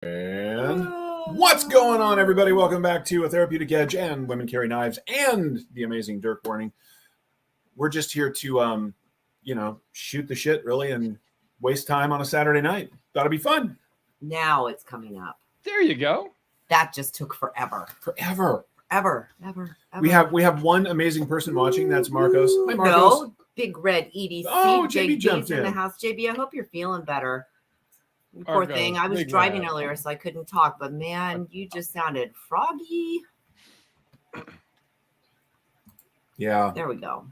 And what's going on, everybody? Welcome back to A Therapeutic Edge and Women Carry Knives and the amazing Dirk Warning. We're just here to, shoot the shit, really, and waste time on a Saturday night. Thought it'd be fun. Now it's coming up. There you go. That just took forever. Ever. We have one amazing person watching. That's Marcos. Hi, Marcos. No, Big Red EDC. Oh, JB jumped in the house. JB, I hope you're feeling better. Poor thing. I was driving earlier, so I couldn't talk. But man, you just sounded froggy. Yeah. There we go.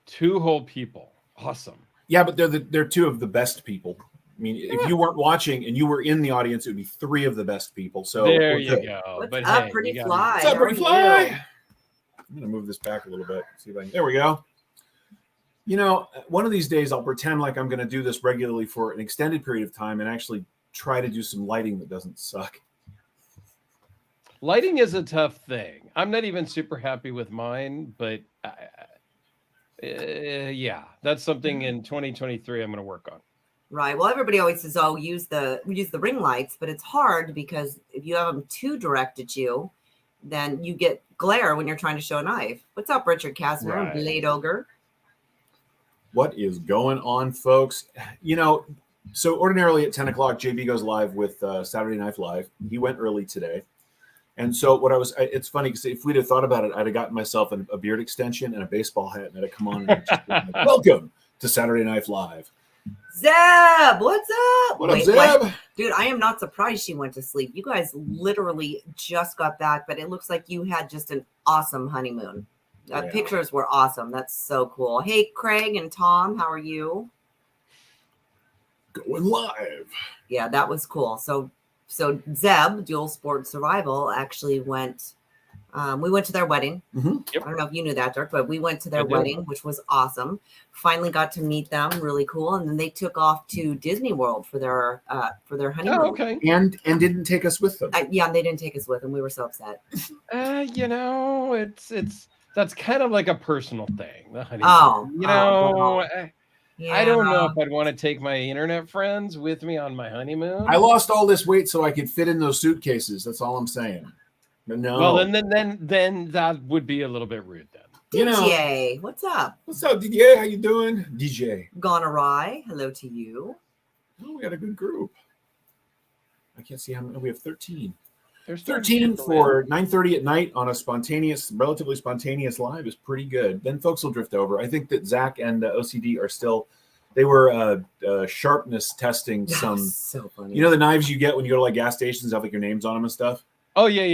2 whole people. Awesome. Yeah, but they're 2 of the best people. I mean, if you weren't watching and you were in the audience, it would be 3 of the best people. So there you go. What's up, Pretty Fly? What's up, Pretty Fly? I'm gonna move this back a little bit. See if I can. There we go. You know, one of these days I'll pretend like I'm going to do this regularly for an extended period of time and actually try to do some lighting that doesn't suck. Lighting is a tough thing. I'm not even super happy with mine, but yeah, that's something in 2023 I'm going to work on. Right. Well, everybody always says, "Oh, use the ring lights," but it's hard because if you have them too direct at you, then you get glare when you're trying to show a knife. What's up, Richard Kastner, Right. Blade Ogre? What is going on, folks? You know, so ordinarily at 10 o'clock, JB goes live with Saturday Night Live. He went early today. And so it's funny because if we'd have thought about it, I'd have gotten myself a beard extension and a baseball hat and I'd have come on and just been like, welcome to Saturday Night Live. Zeb, what's up? What up, Zeb? Dude, I am not surprised she went to sleep. You guys literally just got back, but it looks like you had just an awesome honeymoon. Yeah. Pictures were awesome. That's so cool. Hey, Craig and Tom, how are you? Going live. Yeah, that was cool. So Zeb, Dual Sport Survival, actually went. We went to their wedding. Mm-hmm. Yep. I don't know if you knew that, Dirk, but we went to their wedding, which was awesome. Finally got to meet them, really cool. And then they took off to Disney World for their honeymoon. Oh, okay. And didn't take us with them. Yeah, they didn't take us with them. We were so upset. It's that's kind of like a personal thing. The honeymoon. I don't know if I'd want to take my internet friends with me on my honeymoon. I lost all this weight so I could fit in those suitcases. That's all I'm saying. But no. Well, then that would be a little bit rude then. DJ, what's up? What's up, DJ? How you doing? DJ. Gone awry. Hello to you. Oh, we got a good group. I can't see how many. We have 13. There's 13 for 9:30 at night on a relatively spontaneous live is pretty good. Then folks will drift over. I think that Zach and OCD are still. They were sharpness testing some. So funny. You know the knives you get when you go to like gas stations have like your names on them and stuff. Oh yeah.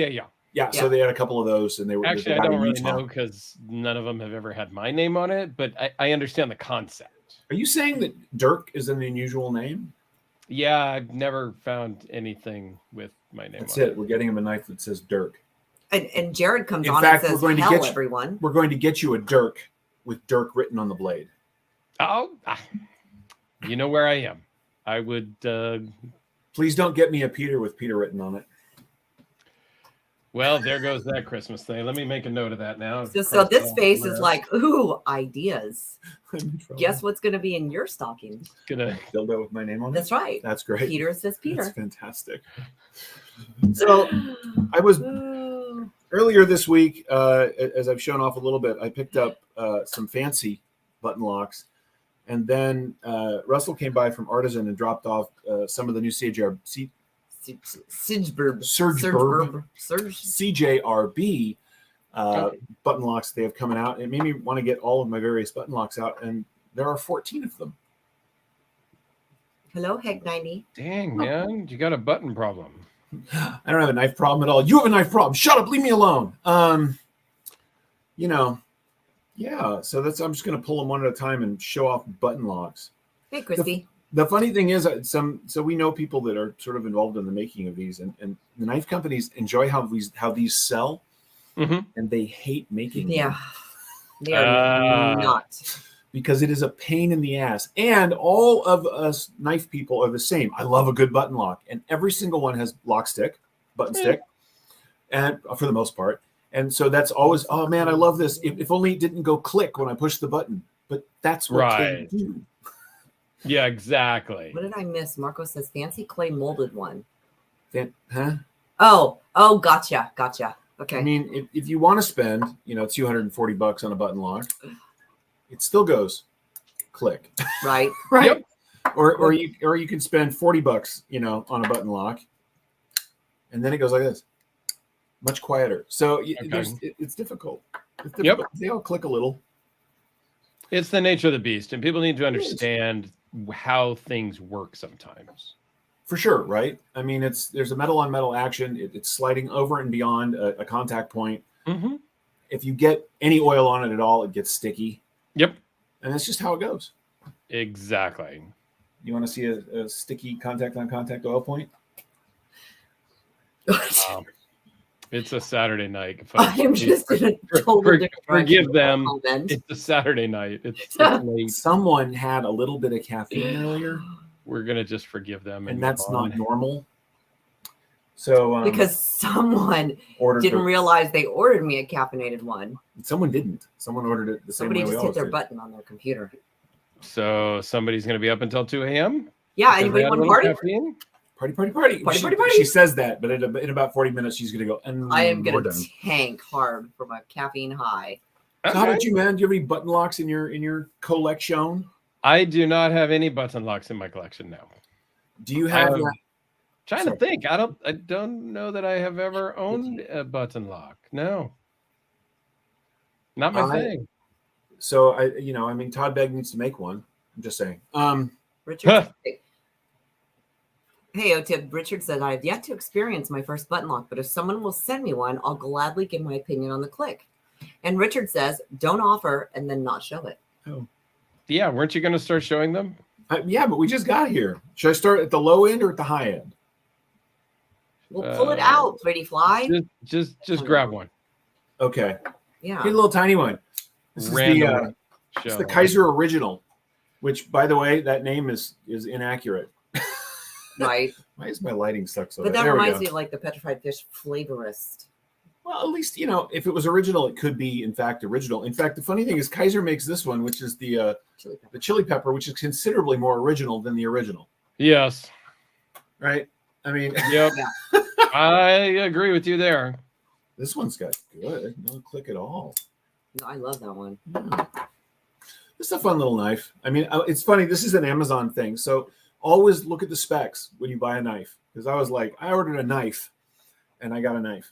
Yeah. So they had a couple of those, and they were actually. I don't really know because none of them have ever had my name on it, but I understand the concept. Are you saying that Dirk is an unusual name? Yeah, I've never found anything with my name. That's on it. We're getting him a knife that says Dirk. And Jared comes In on fact, and says, "Hell, everyone." We're going to get you a Dirk with Dirk written on the blade. Oh, you know where I am. I would. Please don't get me a Peter with Peter written on it. Well, there goes that Christmas thing. Let me make a note of that now. So this face is like, ooh, ideas. Guess what's going to be in your stocking? Gonna dildo with my name on it. That's right. That's great. Peter says Peter. That's fantastic. So I was earlier this week, as I've shown off a little bit, I picked up some fancy button locks, and then Russell came by from Artisan and dropped off some of the new CJRB button locks they have coming out. It made me want to get all of my various button locks out, and there are 14 of them. Hello, Heg 90. Dang, man, you got a button problem. I don't have a knife problem at all. You have a knife problem. Shut up. Leave me alone. Yeah. So I'm just going to pull them one at a time and show off button locks. Hey, Christy. The funny thing is, so we know people that are sort of involved in the making of these, and the knife companies enjoy how these sell, and they hate making them. Yeah, they are not. Because it is a pain in the ass. And all of us knife people are the same. I love a good button lock, and every single one has lock stick, button stick, and for the most part. And so that's always, oh man, I love this. If only it didn't go click when I push the button. But that's what they do. Yeah, exactly. What did I miss? Marco says fancy clay molded one. Huh? Oh, gotcha. Okay. I mean, if you want to spend, $240 on a button lock, it still goes click. Right. Yep. Or you can spend $40, on a button lock, and then it goes like this, much quieter. So it's difficult. It's difficult. Yep. They all click a little. It's the nature of the beast, and people need to understand how things work sometimes. For sure, right? I mean, there's a metal on metal action. It's sliding over and beyond a contact point. Mm-hmm. If you get any oil on it at all, it gets sticky. Yep. And that's just how it goes. Exactly. You want to see a sticky contact on contact oil point? It's a Saturday night. I'm just in a totally different forgive them. comment. It's a Saturday night. It's late. Someone had a little bit of caffeine earlier, We're gonna just forgive them, and that's not normal. So because someone didn't realize they ordered me a caffeinated one. Someone didn't. Someone ordered it the same Somebody way we just hit always their did. button on their computer. So somebody's gonna be up until 2 a.m. Yeah, anybody want to party? Caffeine? Party. She says that, but in about 40 minutes, she's going to go, and I am going to tank hard for my caffeine high. So how did you, man? Do you have any button locks in your collection? I do not have any button locks in my collection now. Do you have trying to think. I don't know that I have ever owned a button lock. No. Not my thing. So Todd Begg needs to make one. I'm just saying. Richard. Hey, OTIP, Richard said, I have yet to experience my first button lock, but if someone will send me one, I'll gladly give my opinion on the click. And Richard says, don't offer and then not show it. Oh. Yeah, weren't you going to start showing them? Yeah, but we just got here. Should I start at the low end or at the high end? We'll pull it out, pretty fly. Just grab one. Okay. Yeah. Get a little tiny one. This is the Kaiser Original, which, by the way, that name is inaccurate. Right. Why is my lighting stuck so? But that reminds me of like the petrified fish flavorist. Well, at least, if it was original, it could be, in fact, original. In fact, the funny thing is Kaiser makes this one, which is the chili pepper, which is considerably more original than the original. Yes. Right? I mean. Yep. I agree with you there. This one's got good. No click at all. No, I love that one. Yeah. This is a fun little knife. I mean, it's funny. This is an Amazon thing. So always look at the specs when you buy a knife. Because I was like, I ordered a knife and I got a knife.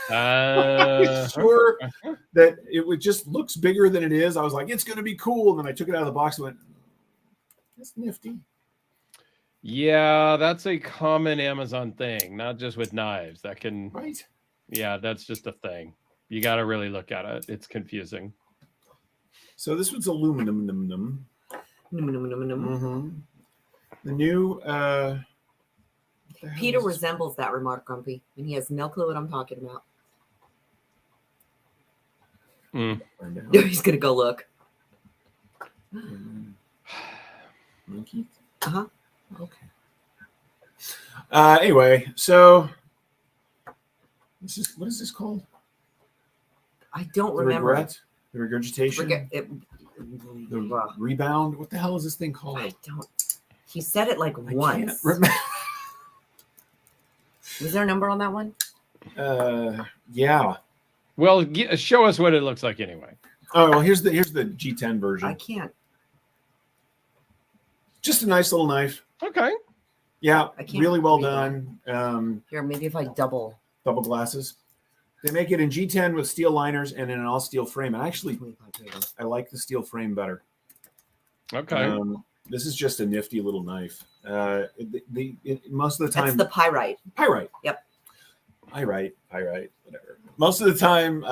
I'm sure that it just looks bigger than it is. I was like, it's going to be cool. And then I took it out of the box and went, that's nifty. Yeah, that's a common Amazon thing, not just with knives. That can, right? Yeah, that's just a thing. You got to really look at it. It's confusing. So this one's aluminum. Mm-hmm. The new. Peter resembles that remark, Grumpy, and he has no clue what I'm talking about. He's gonna go look. Monkey. Uh-huh. Okay. Anyway, so what is this called? I don't remember. The regurgitation. The rebound. What the hell is this thing called? I don't. He said it like once. Was there a number on that one? Yeah. Well, show us what it looks like anyway. Oh, well, here's the G10 version. I can't. Just a nice little knife. Okay. Yeah, really well done. Here, maybe if I double glasses. They make it in G10 with steel liners and in an all steel frame. And actually, I like the steel frame better. Okay. This is just a nifty little knife. Most of the time, it's the pyrite. Pyrite. Yep. Pyrite. Whatever. Most of the time,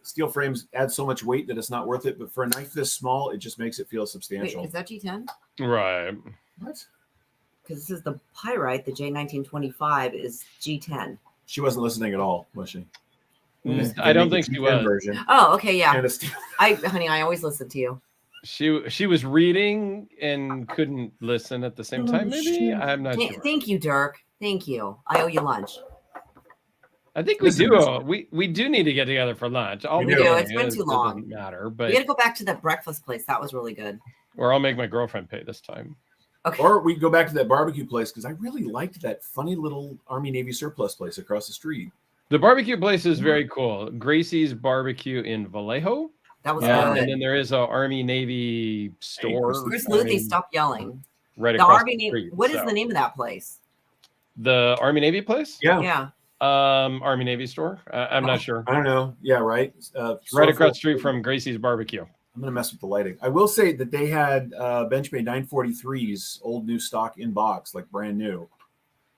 steel frames add so much weight that it's not worth it. But for a knife this small, it just makes it feel substantial. Wait, is that G10? Right. What? Because this is the pyrite. The J1925 is G10. She wasn't listening at all, was she? I don't think she was. Version. Oh, okay, yeah. And honey, I always listen to you. She was reading and couldn't listen at the same time. Maybe I'm not sure. Thank you, Dirk. Thank you. I owe you lunch. I think we do. We do need to get together for lunch. We do. It's been too long. Doesn't matter, but we got to go back to that breakfast place. That was really good. Or I'll make my girlfriend pay this time. Okay. Or we go back to that barbecue place because I really liked that funny little Army Navy surplus place across the street. The barbecue place is very cool. Gracie's Barbecue in Vallejo. That was Yeah. good. And then there is a Army Navy store. Bruce Luthi, stop yelling. Right The across Army the Navy. street. What is the name of that place? The Army Navy place? Yeah. Army Navy store. I'm not sure. I don't know. Yeah, right. Right across the street from Gracie's Barbecue. I'm gonna mess with the lighting. I will say that they had Benchmade 943s, old new stock in box, like brand new.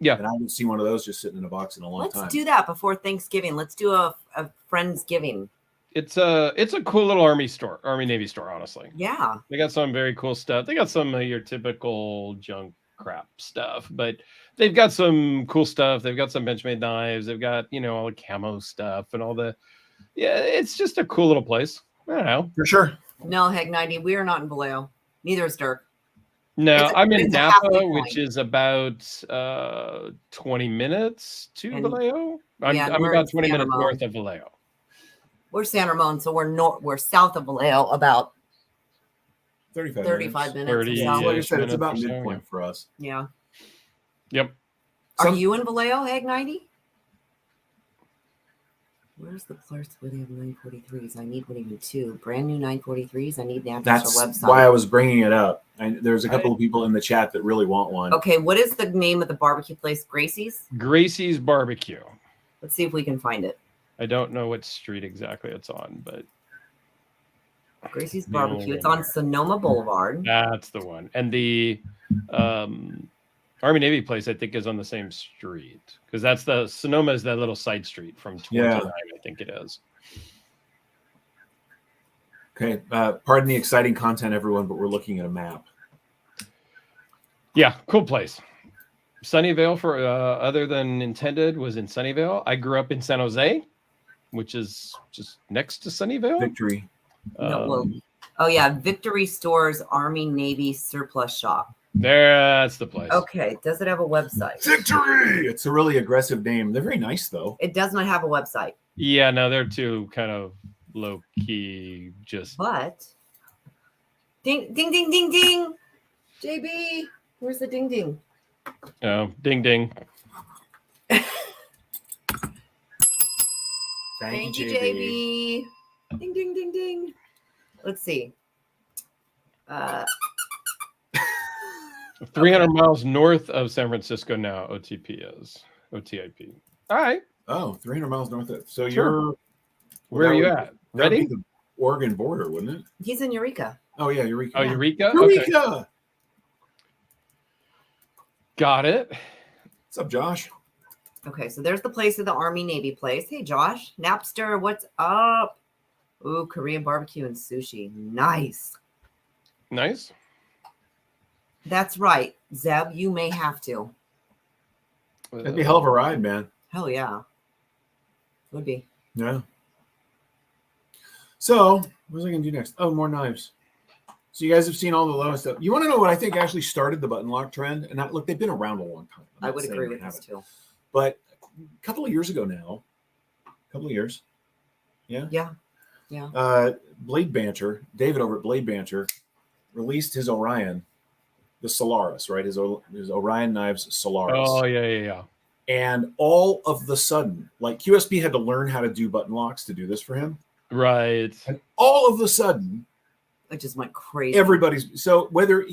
Yeah. And I haven't seen one of those just sitting in a box in a long time. Let's do that before Thanksgiving. Let's do a Friendsgiving. It's a cool little Army Navy store, honestly. Yeah. They got some very cool stuff. They got some of your typical junk crap stuff, but they've got some cool stuff. They've got some Benchmade knives. They've got, all the camo stuff and all the, it's just a cool little place. I don't know. For sure. No, heck, 90. We are not in Vallejo. Neither is Dirk. No, I'm in it's a Napa, halfway point. which is about 20 minutes to And- Vallejo. yeah, I'm we're about in 20 San minutes Ramon. north of Vallejo. We're San Ramon, so we're south of Vallejo, about 35 35 minutes. 30 south. Like I said, it's about minutes or so, midpoint for us. Yeah. Yep. Are Some- you in Vallejo, Egg 90? Where's the place where they have 943s? I need one even two. Brand new 943s. I need the address That's or website. why I was bringing it up. And there's a couple of people in the chat that really want one. Okay, what is the name of the barbecue place? Gracie's? Gracie's Barbecue. Let's see if we can find it. I don't know what street exactly it's on, but Gracie's No, Barbecue. It's on Sonoma Boulevard. that's the one. And the Army Navy place, I think, is on the same street because that's the Sonoma is that little side street from 29, I think it is. Okay. Pardon the exciting content, everyone, but we're looking at a map. Yeah, cool place. Sunnyvale, for other than intended, was in Sunnyvale. I grew up in San Jose, which is just next to Sunnyvale. Victory. No, well, oh, yeah. Victory Stores Army Navy Surplus Shop. That's the place. Okay. Does it have a website? Victory! It's a really aggressive name. They're very nice, though. It does not have a website. Yeah, no, they're too kind of low key. Just But ding, ding, ding, ding, ding. JB, where's the ding, ding? ding ding. Thank you, JB. Ding, ding, ding, ding. Let's see. 300 miles north of San Francisco now. OTP is OTIP. All right. Oh, 300 miles north of. So Sure. Where are you at? That would Ready? be the Oregon border, wouldn't it? He's in Eureka. Oh, yeah, Eureka. Oh, Eureka. Eureka! Okay. Got it. What's up, Josh? Okay, so there's the place of the Army Navy place. Hey, Josh, Napster, what's up? Ooh, Korean barbecue and sushi. Nice. Nice. That's right. Zeb, you may have to. That'd be a hell of a ride, man. Hell yeah. Would be. Yeah. So, what was I going to do next? Oh, more knives. So you guys have seen all the lowest stuff. You want to know what I think actually started the button lock trend? And look, they've been around a long time. I'm I not would saying agree they with this haven't. too. But a couple of years ago now, Yeah. Blade Banter, David over at Blade Banter, released his Orion, the Solaris, right? His Orion knives Solaris. Oh, yeah. And all of the sudden, like QSP had to learn how to do button locks to do this for him. Right. And all of the sudden, It just went crazy. everybody's so whether actually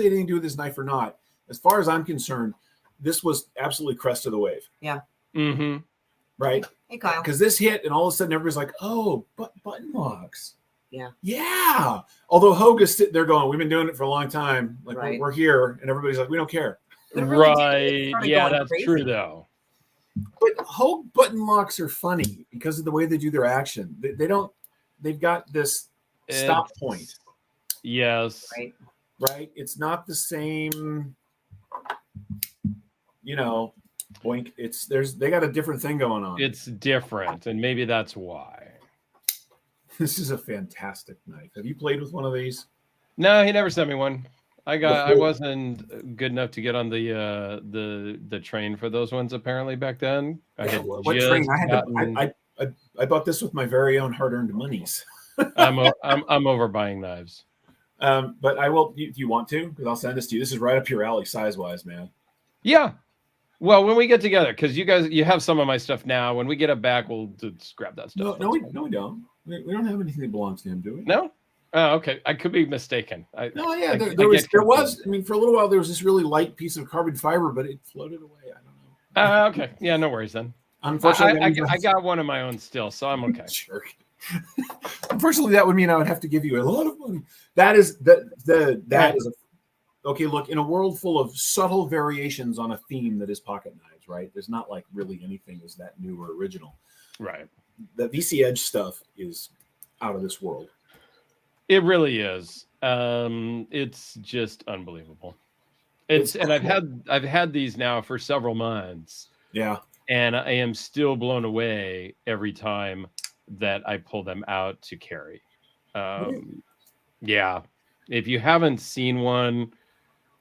it had anything to do with this knife or not, as far as I'm concerned, this was absolutely crest of the wave. Mm-hmm. Right? Hey, Kyle. Because this hit, and all of a sudden everybody's like, oh, button locks. Yeah. Yeah. Although Hogue is sitting there going, we've been doing it for a long time. Like Right. we're here, and everybody's like, we don't care. It really did. It Right. started Yeah, going that's crazy. true though. But Hogue button locks are funny because of the way they do their action. They don't. They've got this stop It's- point, Yes. Right. right? It's not the same. Boink. They got a different thing going on. It's different, and maybe that's why. This is a fantastic knife. Have you played with one of these? No, he never sent me one. I Before- wasn't good enough to get on the train for those ones apparently back then. I had What just train? I had gotten- I bought this with my very own hard-earned monies. I'm overbuying knives. But I will. Do you want to? Because I'll send this to you. This is right up your alley, size wise, man. Yeah. Well, when we get together, because you have some of my stuff now. When we get it back, we'll just grab that stuff. No, we don't. We don't have anything that belongs to him, do we? No. Oh, okay. I could be mistaken. There was. I mean, for a little while, there was this really light piece of carbon fiber, but it floated away. I don't know. Okay. Yeah, no worries then. Unfortunately, I got one of my own still, so I'm okay. Sure. Unfortunately, that would mean I would have to give you a lot of money. That is okay. Look, in a world full of subtle variations on a theme that is pocket knives, right? There's not like really anything is that new or original. Right. The VC Edge stuff is out of this world. It really is. It's just unbelievable. And I've had these now for several months. Yeah. And I am still blown away every time that I pull them out to carry. Yeah. If you haven't seen one,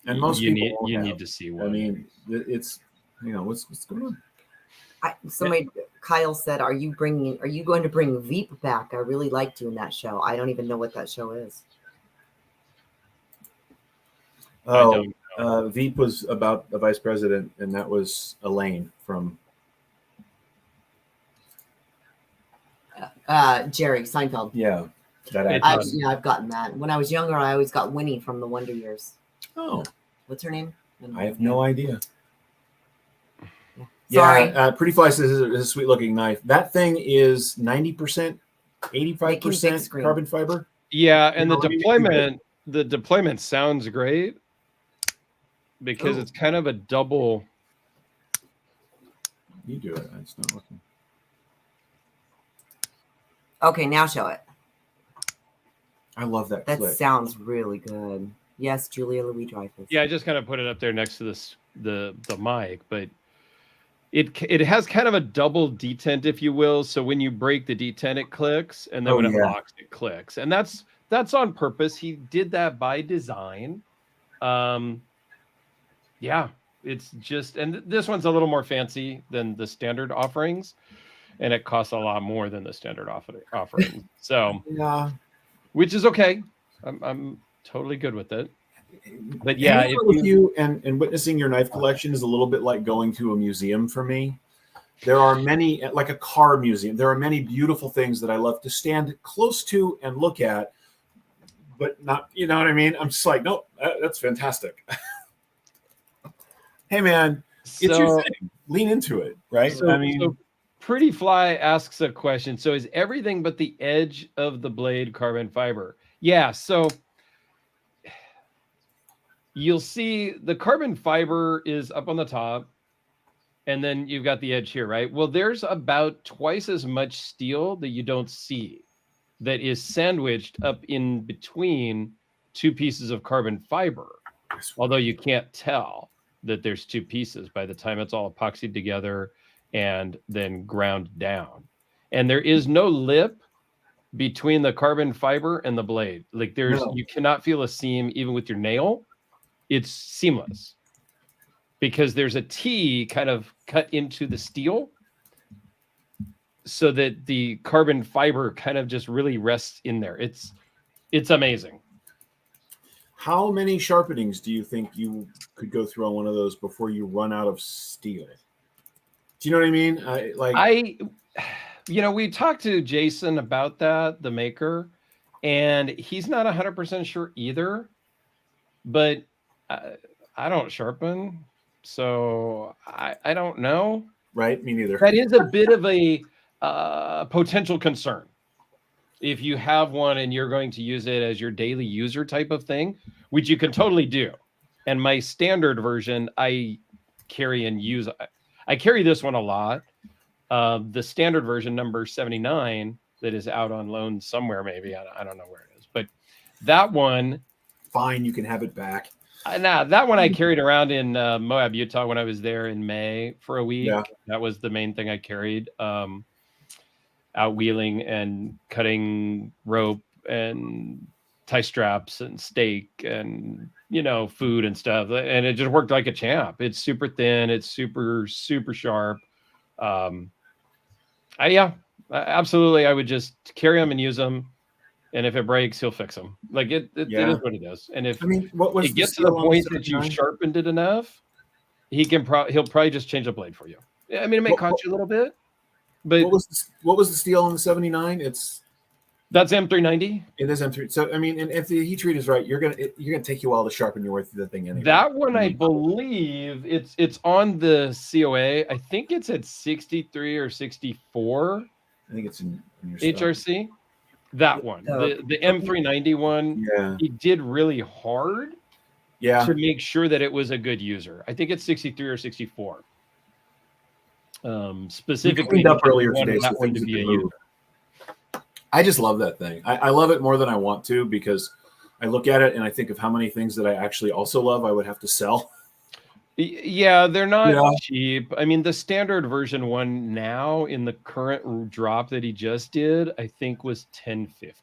and most you people need to see one. I mean, it's what's going on? Kyle said, "Are you going to bring Veep back? I really liked you in that show. I don't even know what that show is." Oh, Veep was about a vice president, and that was Elaine from Jerry Seinfeld. Yeah, I've gotten that. When I was younger, I always got Winnie from the Wonder Years. Oh, what's her name? I have no idea. Sorry. Pretty Fly says it's a sweet looking knife. That thing is 90%, 85% carbon fiber. Yeah, and the deployment sounds great because it's kind of a double. You do it. It's not working. Okay, now show it. I love that. That clip. Sounds really good. Yes, Julia Louis-Dreyfus. Yeah, I just kind of put it up there next to the mic, but it has kind of a double detent, if you will. So when you break the detent, it clicks, and then when it locks, it clicks, and that's on purpose. He did that by design. Yeah, it's just, and this one's a little more fancy than the standard offerings, and it costs a lot more than the standard offering. So yeah, which is okay. I'm totally good with it. But yeah, with you and witnessing your knife collection is a little bit like going to a museum for me. There are many, like a car museum. There are many beautiful things that I love to stand close to and look at, but not, you know what I mean? I'm just like, nope, that's fantastic. Hey man, it's your thing. Lean into it, right? So Pretty Fly asks a question. So is everything but the edge of the blade carbon fiber? Yeah. So you'll see the carbon fiber is up on the top, and then you've got the edge here, right? Well, there's about twice as much steel that you don't see that is sandwiched up in between two pieces of carbon fiber, although you can't tell that there's two pieces by the time it's all epoxied together and then ground down. And there is no lip between the carbon fiber and the blade. Like you cannot feel a seam even with your nail. It's seamless because there's a T kind of cut into the steel so that the carbon fiber kind of just really rests in there. It's amazing. How many sharpenings do you think you could go through on one of those before you run out of steel? Do you know what I mean? We talked to Jason about that, the maker, and he's not 100% sure either, but I don't sharpen, so I don't know. Right, me neither. That is a bit of a potential concern. If you have one and you're going to use it as your daily user type of thing, which you can totally do. And my standard version, I carry and use. I carry this one a lot. The standard version, number 79, that is out on loan somewhere, maybe. I don't know where it is. But that one. Fine, you can have it back. That one I carried around in Moab, Utah when I was there in May for a week. Yeah. That was the main thing I carried. Out wheeling and cutting rope and tie straps and stake and food and stuff, and it just worked like a champ. It's super thin, it's super sharp. Absolutely, I would just carry them and use them. and if it breaks, he'll fix them. Like it is what it is. And if I mean, what was it gets to the point that you sharpened it enough, he'll probably just change the blade for you. I mean, it may cost you a little bit, but what was the steel on the 79? That's M390. It is M3. So I mean, and if the heat treat is right, you're gonna take you a while to sharpen your way through the thing anyway. That one, I believe it's on the COA. I think it's at 63 or 64. I think it's in your HRC. That one, the M390 one. Yeah, he did really hard. Yeah, to make sure that it was a good user. I think it's 63 or 64. Specifically, up earlier today, that one to be a user. I just love that thing. I love it more than I want to because I look at it and I think of how many things that I actually also love I would have to sell. Yeah, they're not cheap. I mean, the standard version one now in the current drop that he just did, I think was $10.50.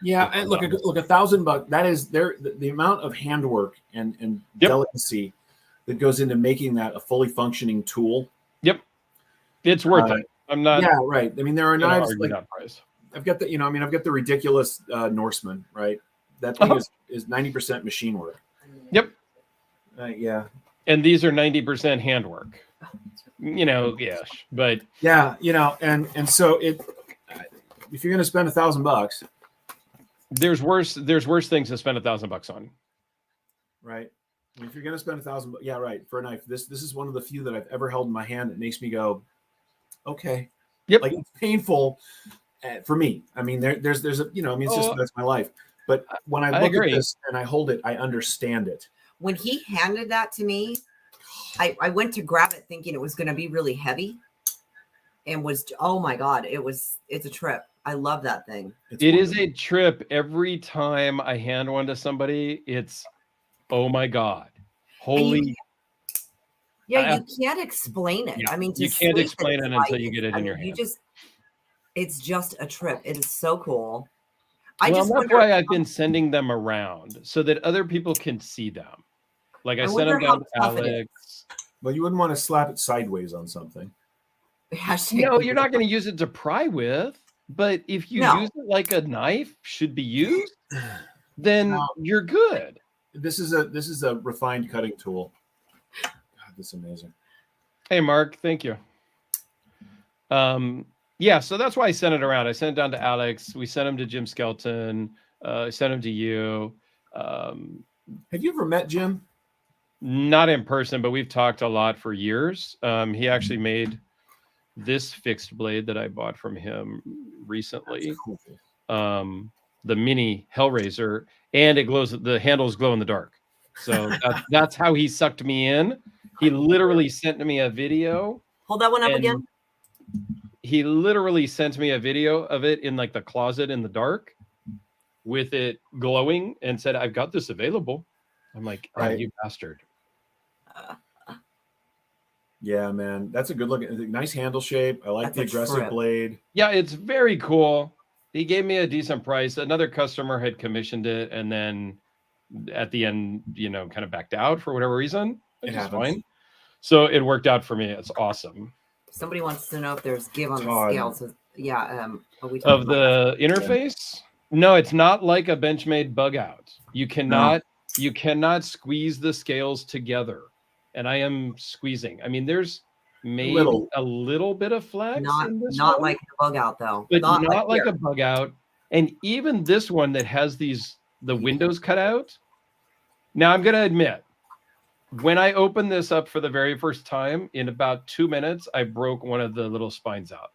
Yeah, and look, $1,000. That is the amount of handwork and delicacy that goes into making that a fully functioning tool. Yep, it's worth it. I'm not. Yeah, right. I mean, there are knives like price. I've got the, I've got the ridiculous Norseman, right? That thing is 90% machine work. Yep. Yeah. And these are 90% handwork. But yeah, and so if you're going to spend $1,000, there's worse things to spend $1,000 on. Right. If you're going to spend $1,000, yeah, right. For a knife, this is one of the few that I've ever held in my hand that makes me go, okay. Yep. Like it's painful for me. I mean, there's a, it's just, that's my life. But when I look at this and I hold it, I understand it. When he handed that to me, I went to grab it thinking it was going to be really heavy and oh my God, it's a trip. I love that thing. It is a trip. Every time I hand one to somebody, it's, oh my God, holy. You can't explain it. Yeah, I mean, you can't explain it until you get it in your hand. It's just a trip. It is so cool. That's why I've been sending them around so that other people can see them. Like I sent them down to Alex. Well, you wouldn't want to slap it sideways on something. No, you're not going to use it to pry with. But if you use it like a knife should be used, then you're good. This is a refined cutting tool. God, that's amazing. Hey, Mark, thank you. So that's why I sent it around. I sent it down to Alex. We sent him to Jim Skelton. I sent him to you. Have you ever met Jim? Not in person, but we've talked a lot for years. He actually made this fixed blade that I bought from him recently. Cool. The mini Hellraiser, and it glows. The handles glow in the dark. So that's how he sucked me in. He literally sent me a video. Hold that one up again. He literally sent me a video of it in like the closet in the dark with it glowing and said, I've got this available. I'm like, you bastard. Yeah, man. That's a good looking, nice handle shape. I like the aggressive blade. Yeah, it's very cool. He gave me a decent price. Another customer had commissioned it and then at the end, kind of backed out for whatever reason. Which is fine. So it worked out for me. It's awesome. Somebody wants to know if there's give on the scale. So, of the interface? No, it's not like a Benchmade bug out. You cannot squeeze the scales together. And I am squeezing. I mean, there's maybe a little bit of flex. Not like the bug out though. But not like a bug out. And even this one that has the windows cut out. Now I'm gonna admit, when I opened this up for the very first time, in about 2 minutes, I broke one of the little spines out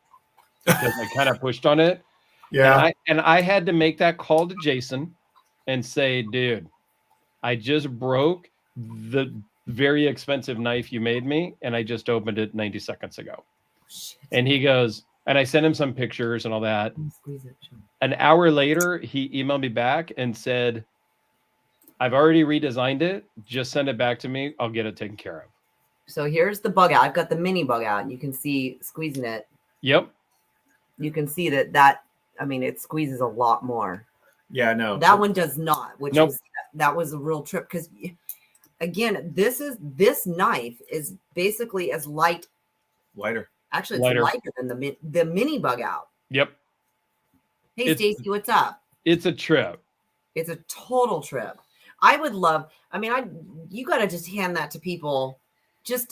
because I kind of pushed on it. Yeah. And I had to make that call to Jason and say, dude, I just broke the very expensive knife you made me, and I just opened it 90 seconds ago. Shit. And he goes, and I sent him some pictures and all that. An hour later, he emailed me back and said, I've already redesigned it. Just send it back to me. I'll get it taken care of. So here's the bug out. I've got the mini bug out. You can see squeezing it. Yep. You can see that it squeezes a lot more. Yeah, no. That one does not, which that was a real trip because again, this knife is basically as lighter. Actually, it's lighter than the mini bug out. Yep. Hey, Stacy, what's up? It's a trip. It's a total trip. I would love, you got to just hand that to people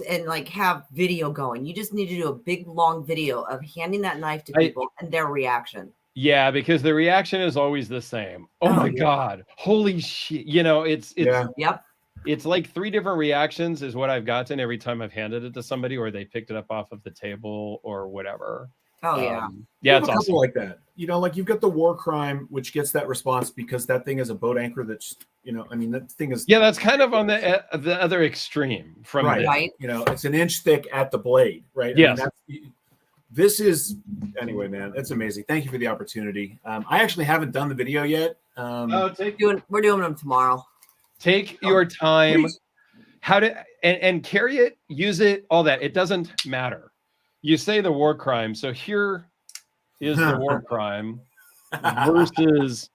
and like have video going. You just need to do a big, long video of handing that knife to people and their reaction. Yeah, because the reaction is always the same. Oh my God. Holy shit. You know, it's yep. It's like 3 different reactions is what I've gotten every time I've handed it to somebody or they picked it up off of the table or whatever. Oh yeah. Yeah, it's a awesome. couple like that. You know, like you've got the war crime, which gets that response because that thing is a boat anchor that's, you know, I mean, that thing is. Yeah, that's kind of on the other extreme from right. You know, it's an inch thick at the blade, right? Yes. I mean, this is, anyway, man, it's amazing. Thank you for the opportunity. I actually haven't done the video yet. We're doing them tomorrow. Take your time. Please. How to and carry it, use it, all that. It doesn't matter. You say the war crime. So here is the war crime versus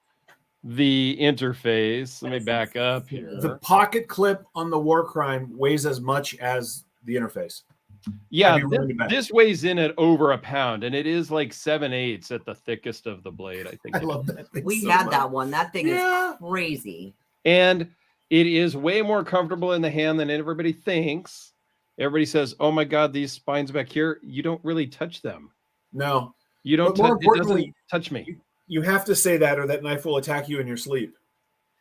the interface. Let me back up here. The pocket clip on the war crime weighs as much as the interface. Yeah, this weighs in at over a pound, and it is like 7/8 at the thickest of the blade. I think. I love that thing. We had that one. That thing is crazy. And it is way more comfortable in the hand than everybody thinks. Everybody says, "Oh my God, these spines back here." You don't really touch them. No, you don't. More it doesn't touch me. You have to say that, or that knife will attack you in your sleep.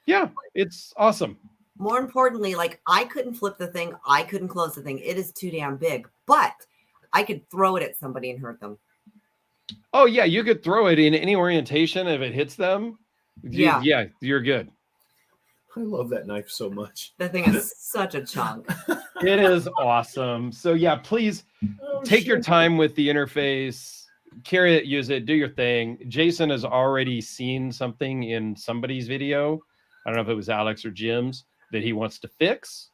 Yeah, it's awesome. More importantly, like I couldn't flip the thing. I couldn't close the thing. It is too damn big, but I could throw it at somebody and hurt them. Oh yeah, you could throw it in any orientation. If it hits them, yeah, you're good. I love that knife so much. That thing is such a chunk. It is awesome. So yeah, please take your time with the interface, carry it, use it, do your thing. Jason has already seen something in somebody's video. I don't know if it was Alex or Jim's that he wants to fix.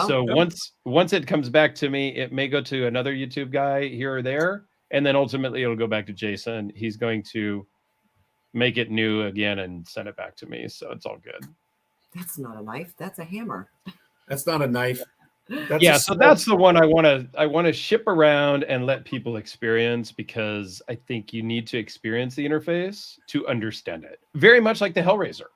So once it comes back to me, it may go to another YouTube guy here or there, and then ultimately it'll go back to Jason. He's going to make it new again and send it back to me. So it's all good. That's not a knife. That's a hammer. That's not a knife. So that's the one I want to ship around and let people experience, because I think you need to experience the interface to understand it. Very much like the Hellraiser.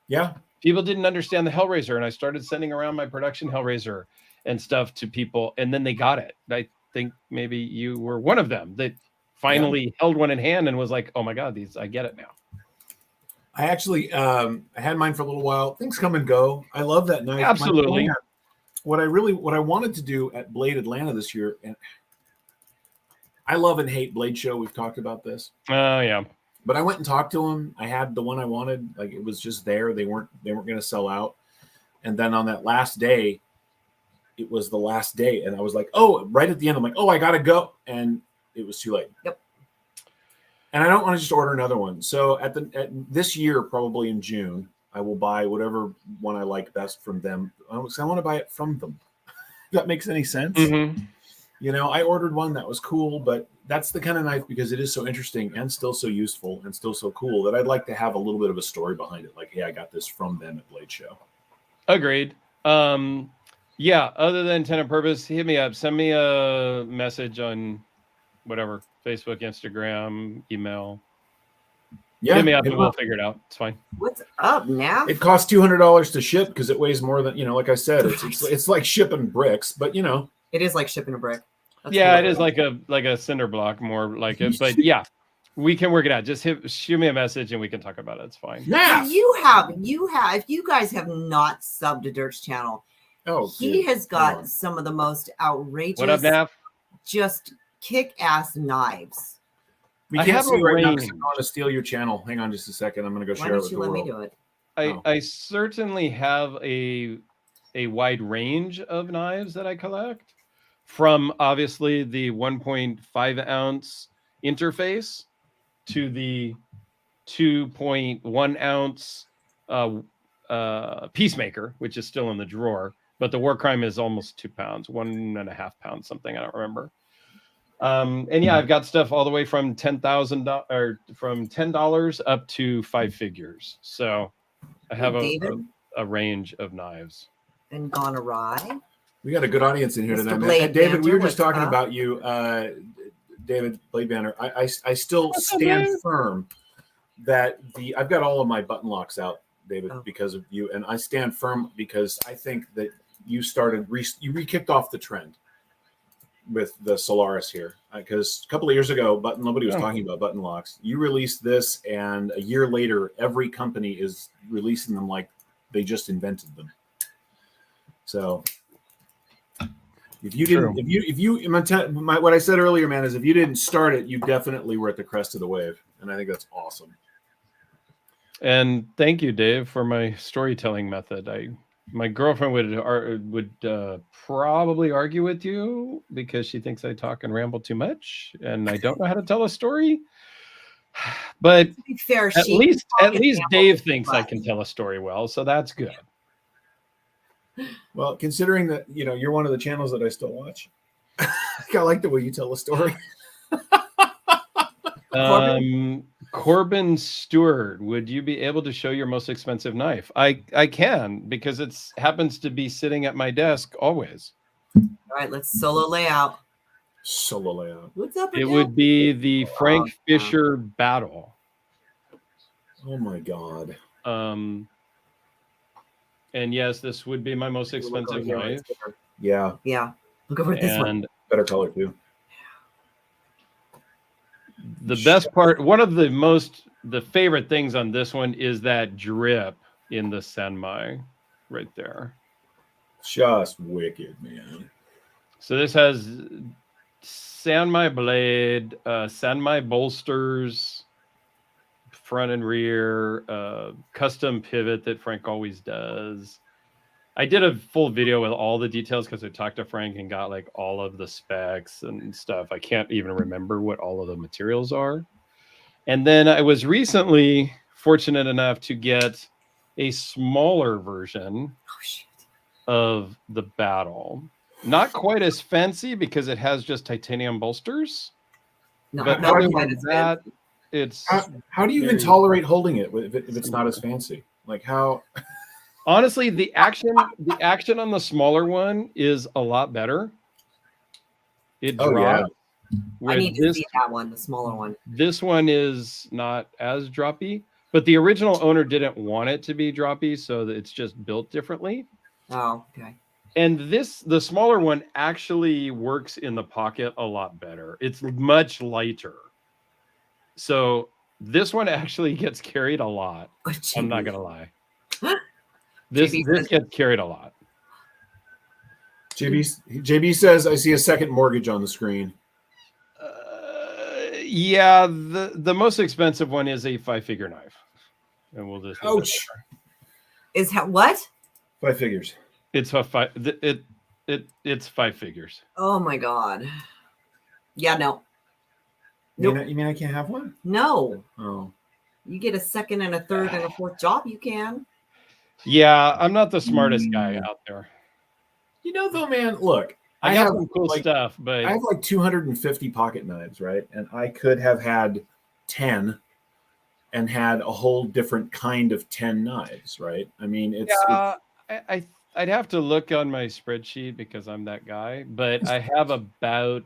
Yeah. People didn't understand the Hellraiser, and I started sending around my production Hellraiser and stuff to people, and then they got it. I think maybe you were one of them that finally held one in hand and was like, "Oh my God, I get it now." I actually I had mine for a little while. Things come and go. I love that knife. Absolutely. What I wanted to do at Blade Atlanta this year, and I love and hate Blade Show. We've talked about this. Oh yeah. But I went and talked to him. I had the one I wanted. Like, it was just there. They weren't going to sell out. And then on that last day, it was the last day. And I was like, oh, right at the end, I'm like, oh, I got to go. And it was too late. Yep. And I don't want to just order another one. So at this year, probably in June, I will buy whatever one I like best from them. I want to buy it from them. If that makes any sense. Mm-hmm. You know, I ordered one that was cool, but that's the kind of knife, because it is so interesting and still so useful and still so cool, that I'd like to have a little bit of a story behind it. Like, hey, I got this from them at Blade Show. Agreed. Yeah, other than Intent and Purpose, hit me up. Send me a message on whatever, Facebook, Instagram, email. Yeah, hit me up and we'll figure it out. It's fine. What's up now? It costs $200 to ship because it weighs more than, like I said, it's like shipping bricks, but it is like shipping a brick. That's it is like a cinder block, more like it. But yeah, we can work it out. Just shoot me a message and we can talk about it. It's fine. Yeah. You have. If you guys have not subbed to Dirt's channel, he has got some of the most outrageous, what up, Nav? Just kick-ass knives. We can't see right now because I want to steal your channel. Hang on just a second. I'm going to go share it with the world. Why don't you let me do it? I certainly have a wide range of knives that I collect, from obviously the 1.5 ounce interface to the 2.1 ounce Peacemaker, which is still in the drawer, but the War Crime is almost 2 pounds, 1.5 pounds, something, I don't remember. And yeah, I've got stuff all the way from $10,000 or from $10 up to 5 figures. So I have a range of knives. And gone awry. We got a good audience in here tonight, man. And David, we were just talking about you, David Blade Banner. I still stand firm that I've got all of my button locks out, David, Oh. because of you, and I stand firm because I think that you started you re-kicked off the trend with the Solaris here, because a couple of years ago, nobody was talking about button locks. You released this, and a year later, every company is releasing them like they just invented them. So if you didn't, what I said earlier, man, is if you didn't start it, you definitely were at the crest of the wave, and I think that's awesome. And thank you, Dave, for my storytelling method. My girlfriend would probably argue with you because she thinks I talk and ramble too much, and I don't know how to tell a story. But To be fair, at least Dave thinks I can tell a story well, so that's good. Well, considering that you're one of the channels that I still watch, I like the way you tell a story. Corbin Stewart, would you be able to show your most expensive knife? I can, because it happens to be sitting at my desk always. All right, let's solo layout. What's up? It would be the Frank Fisher Battle. Oh my God. And yes, this would be my most expensive knife. Yeah. Look over at this one. Better color too. The best part, one of the favorite things on this one is that drip in the Senmai right there. Just wicked, man. So this has Senmai blade, Senmai bolsters, front and rear, custom pivot that Frank always does. I did a full video with all the details because I talked to Frank and got like all of the specs and stuff. I can't even remember what all of the materials are. And then I was recently fortunate enough to get a smaller version of the Battle. Not quite as fancy because it has just titanium bolsters. No, but not other quite than as that, it's how do you even tolerate holding it if it's not as fancy? Like how? Honestly, the action on the smaller one is a lot better. It drops. I need to see that one, the smaller one. This one is not as droppy, but the original owner didn't want it to be droppy, so that it's just built differently. Oh, okay. And the smaller one actually works in the pocket a lot better. It's much lighter. So this one actually gets carried a lot. Oh, I'm not gonna lie. This gets carried a lot. JB says, I see a second mortgage on the screen. Yeah, the most expensive one is a 5-figure knife. And we'll just is what? 5 figures. It's it's 5 figures. Oh my God. Yeah, no. You mean I can't have one? No. Oh. You get a second and a third and a fourth job, you can. Yeah, I'm not the smartest guy out there. Though, man, look, I have some cool stuff, but I have like 250 pocket knives, right? And I could have had 10 and had a whole different kind of 10 knives, right? I mean, I'd have to look on my spreadsheet because I'm that guy, but I have about,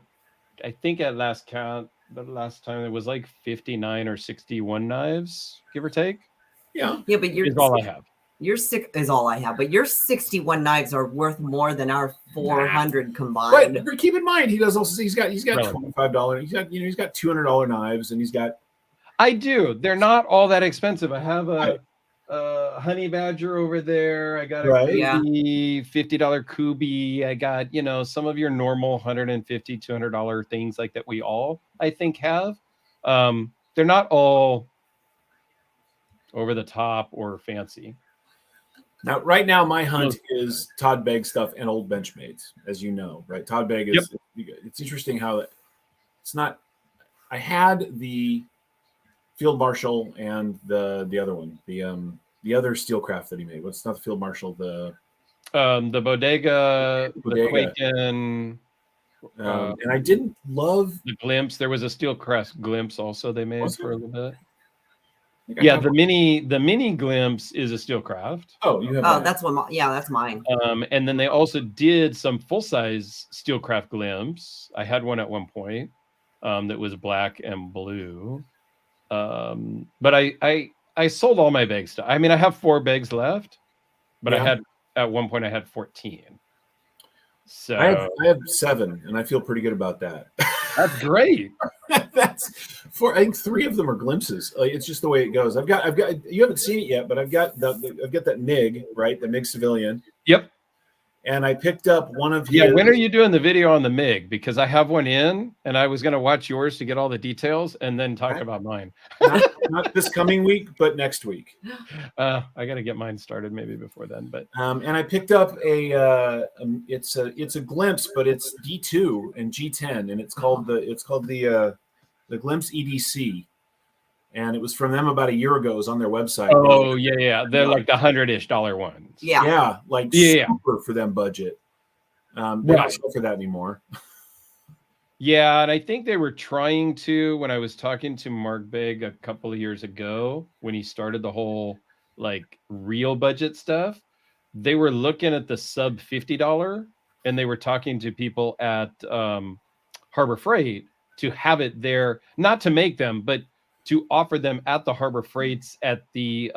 I think at last count, the last time it was like 59 or 61 knives, give or take. Yeah, but is all I have. Your is all I have, but your 61 knives are worth more than our 400 combined. Right, but keep in mind, he's got $25. He's got $200 knives, and he's got. I do. They're not all that expensive. I have a honey badger over there. I got a $50 Kubi. I got some of your normal $150, $200 things like that. We all I think have. They're not all over the top or fancy. Now, right now, my hunt is Todd Begg stuff and old Benchmates, as you know, right? Todd Begg is. Yep. It's interesting how it's not. I had the Field Marshal and the other one, the other Steelcraft that he made. What's not the Field Marshal? The Bodega. The Quaken. And I didn't love the Glimpse. There was a Steelcraft Glimpse also they made for a little bit. Yeah, the mini Glimpse is a Steelcraft. Oh, you have that's one. Yeah, that's mine. And then they also did some full-size Steelcraft Glimpse. I had one at one point that was black and blue. But I sold all my big stuff. I mean, I have 4 bags left, but I Yeah. had at one point I had 14. So I have 7, and I feel pretty good about that. that's great. That's 4. I think 3 of them are glimpses. Like, it's just the way it goes. I've got. You haven't seen it yet, but I've got that MiG, right? The MiG civilian, Yep. and I picked up one of his. Yeah, when are you doing the video on the MiG? Because I have one in, and I was going to watch yours to get all the details and then talk about mine. Not this coming week, but next week. I got to get mine started maybe before then. But and I picked up it's a glimpse, but it's D2 and G10, and it's called the glimpse EDC, and it was from them about a year ago. It was on their website. Oh yeah, they're like the $100-ish ones. Yeah, like Yeah. super for them budget. They don't sell for that anymore. Yeah, and I think they were trying to, when I was talking to Mark Big a couple of years ago, when he started the whole like real budget stuff, they were looking at the sub $50, and they were talking to people at Harbor Freight to have it there, not to make them, but to offer them at the Harbor Freights at the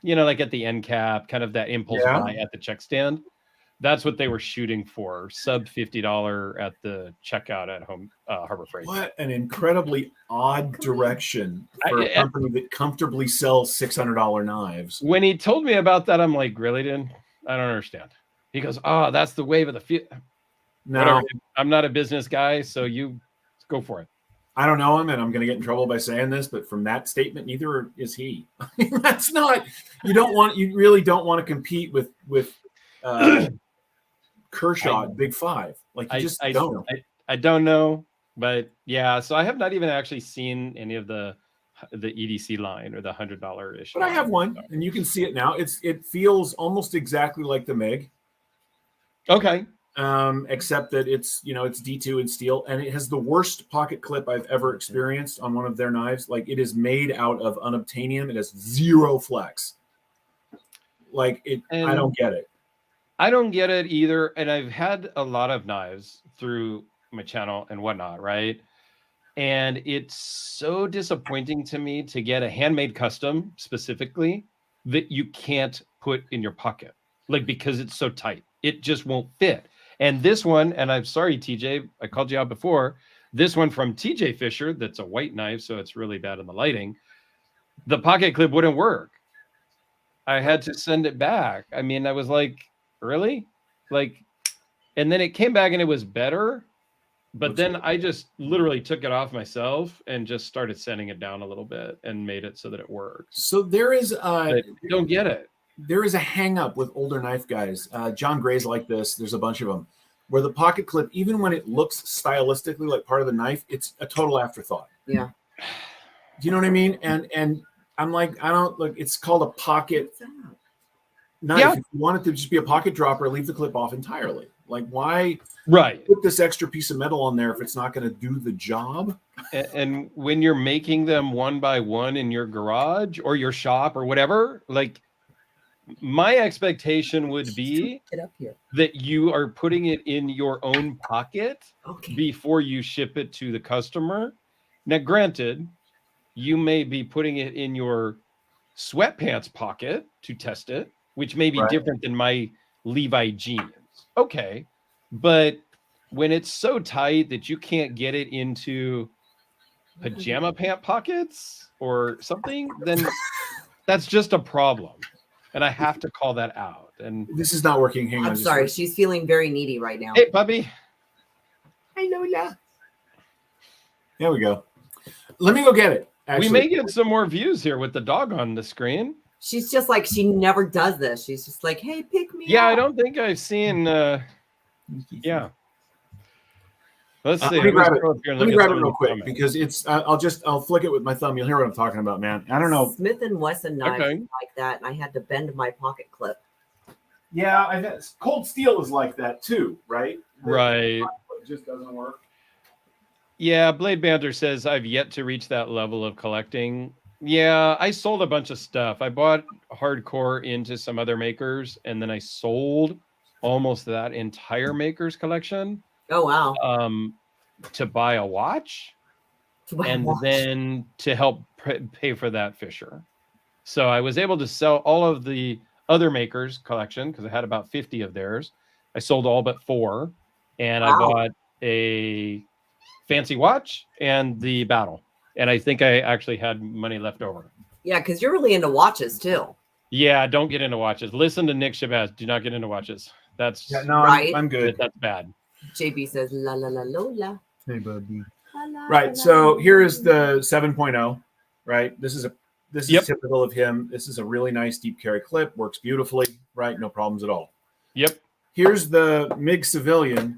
like at the end cap, kind of that impulse buy at the check stand. That's what they were shooting for, sub $50 at the checkout at Harbor Freight. What an incredibly odd direction for a company that comfortably sells $600 knives. When he told me about that, I'm like, really, dude? I don't understand. He goes, oh, that's the wave of the future. No, whatever. I'm not a business guy, so you go for it. I don't know him, and I'm going to get in trouble by saying this, but from that statement, neither is he. I mean, that's not. You really don't want to compete with Kershaw at Big Five. Like you just don't. I don't know, but yeah. So I have not even actually seen any of the EDC line or the $100 issue. But I have one, and you can see it now. It feels almost exactly like the MiG. Okay. Except that it's D2 in steel, and it has the worst pocket clip I've ever experienced on one of their knives. Like, it is made out of unobtainium. It has 0 flex. Like I don't get it. I don't get it either. And I've had a lot of knives through my channel and whatnot, right? And it's so disappointing to me to get a handmade custom specifically that you can't put in your pocket, like, because it's so tight. It just won't fit. And this one, and I'm sorry, TJ, I called you out before, this one from TJ Fisher, that's a white knife, so it's really bad in the lighting, the pocket clip wouldn't work. I had to send it back. I mean, I was like, really? Like, and then it came back and it was better, but then I just literally took it off myself and just started sanding it down a little bit and made it so that it works. So there is don't get it. There is a hang up with older knife guys. John Gray's like this. There's a bunch of them where the pocket clip, even when it looks stylistically like part of the knife, it's a total afterthought. Yeah. Do you know what I mean? And I'm like, I don't look. It's called a pocket knife. Yeah. If you want it to just be a pocket dropper, leave the clip off entirely. Like, why put this extra piece of metal on there if it's not going to do the job? And when you're making them one by one in your garage or your shop or whatever, like, my expectation would be that you are putting it in your own pocket before you ship it to the customer. Now, granted, you may be putting it in your sweatpants pocket to test it, which may be different than my Levi jeans. Okay. But when it's so tight that you can't get it into pajama pant pockets or something, then that's just a problem. And I have to call that out. And this is not working. Hang on. I'm sorry. She's feeling very needy right now. Hey, puppy. I know that. There we go. Let me go get it. Actually, we may get some more views here with the dog on the screen. She's just like, she never does this. She's just like, hey, pick me up. I don't think I've seen. Yeah. Let's see. Let me grab it real quick because it's. I'll flick it with my thumb. You'll hear what I'm talking about, man. I don't know. Smith and Wesson knives like that, and I had to bend my pocket clip. Yeah, cold steel is like that too, right? Right. It just doesn't work. Yeah, Blade Banter says I've yet to reach that level of collecting. Yeah, I sold a bunch of stuff. I bought hardcore into some other makers, and then I sold almost that entire makers collection. Oh wow! To buy a watch, and Watch. then to help pay for that Fisher. So I was able to sell all of the other makers collection because I had about 50 of theirs. I sold all but 4, and I Wow. bought a fancy watch and the battle. And I think I actually had money left over. Yeah, because you're really into watches too. Yeah, don't get into watches. Listen to Nick Shabazz. Do not get into watches. That's Yeah, no, Right. I'm good. that's bad. JB says la la la Lola. Hey, buddy. La, la, Right. la, So la, here la, is la. the 7.0. Right. This is Yep. typical of him. This is a really nice deep carry clip. Works beautifully. Right. No problems at all. Yep. Here's the MiG Civilian,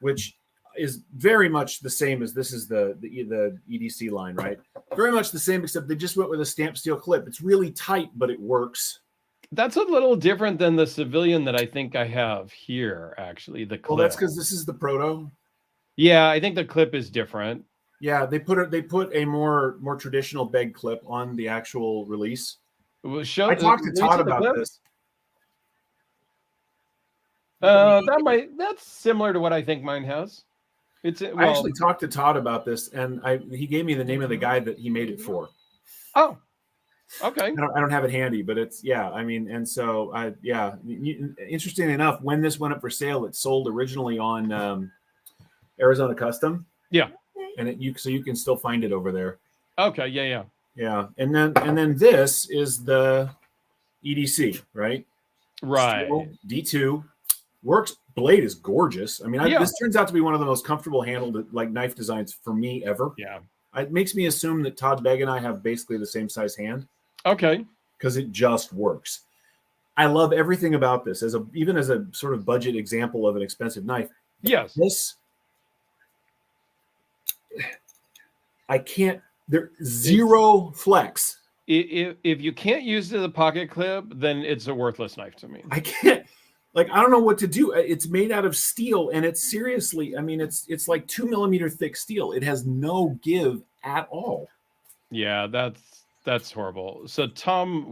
which is very much the same as this is the EDC line, right? Very much the same, except they just went with a stamped steel clip. It's really tight, but it works. That's a little different than the civilian that I think I have here, actually. The clip. Well, that's because this is the proto. Yeah, I think the clip is different. Yeah, they put a more traditional beg clip on the actual release. I I talked to Todd about this. That's similar to what I think mine has. I actually talked to Todd about this, and he gave me the name of the guy that he made it for. Oh, okay. I don't have it handy, but it's I mean, and so interestingly enough, when this went up for sale, it sold originally on Arizona Custom. Yeah, and you can still find it over there. Okay, yeah. And then this is the EDC, right? Right. Steel, D2 works. Blade is gorgeous. I mean, this turns out to be one of the most comfortable handled like knife designs for me ever. Yeah. It makes me assume that Todd Begg and I have basically the same size hand. Okay. Because it just works. I love everything about this even as a sort of budget example of an expensive knife. Yes. There's zero flex. If you can't use the pocket clip, then it's a worthless knife to me. I can't. I don't know what to do. It's made out of steel, and it's seriously, I mean, it's like 2 millimeter thick steel. It has no give at all. Yeah, that's horrible. So Tom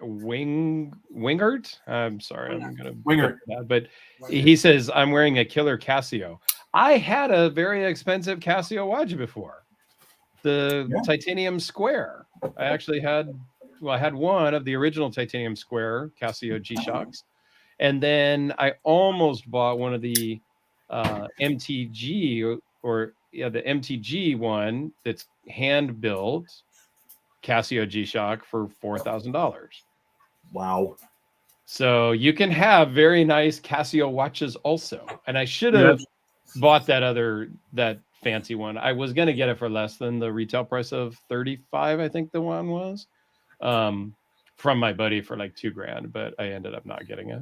Wingert, I'm sorry, I'm gonna Wingert, that, but he says I'm wearing a killer Casio. I had a very expensive Casio watch before, the titanium square. I actually had one of the original titanium square Casio G-Shocks. And then I almost bought one of the MTG the MTG one that's hand built Casio G-Shock for $4,000. Wow. So you can have very nice Casio watches also. And I should have bought that fancy one. I was going to get it for less than the retail price of $35, I think the one was, from my buddy for like $2,000, but I ended up not getting it.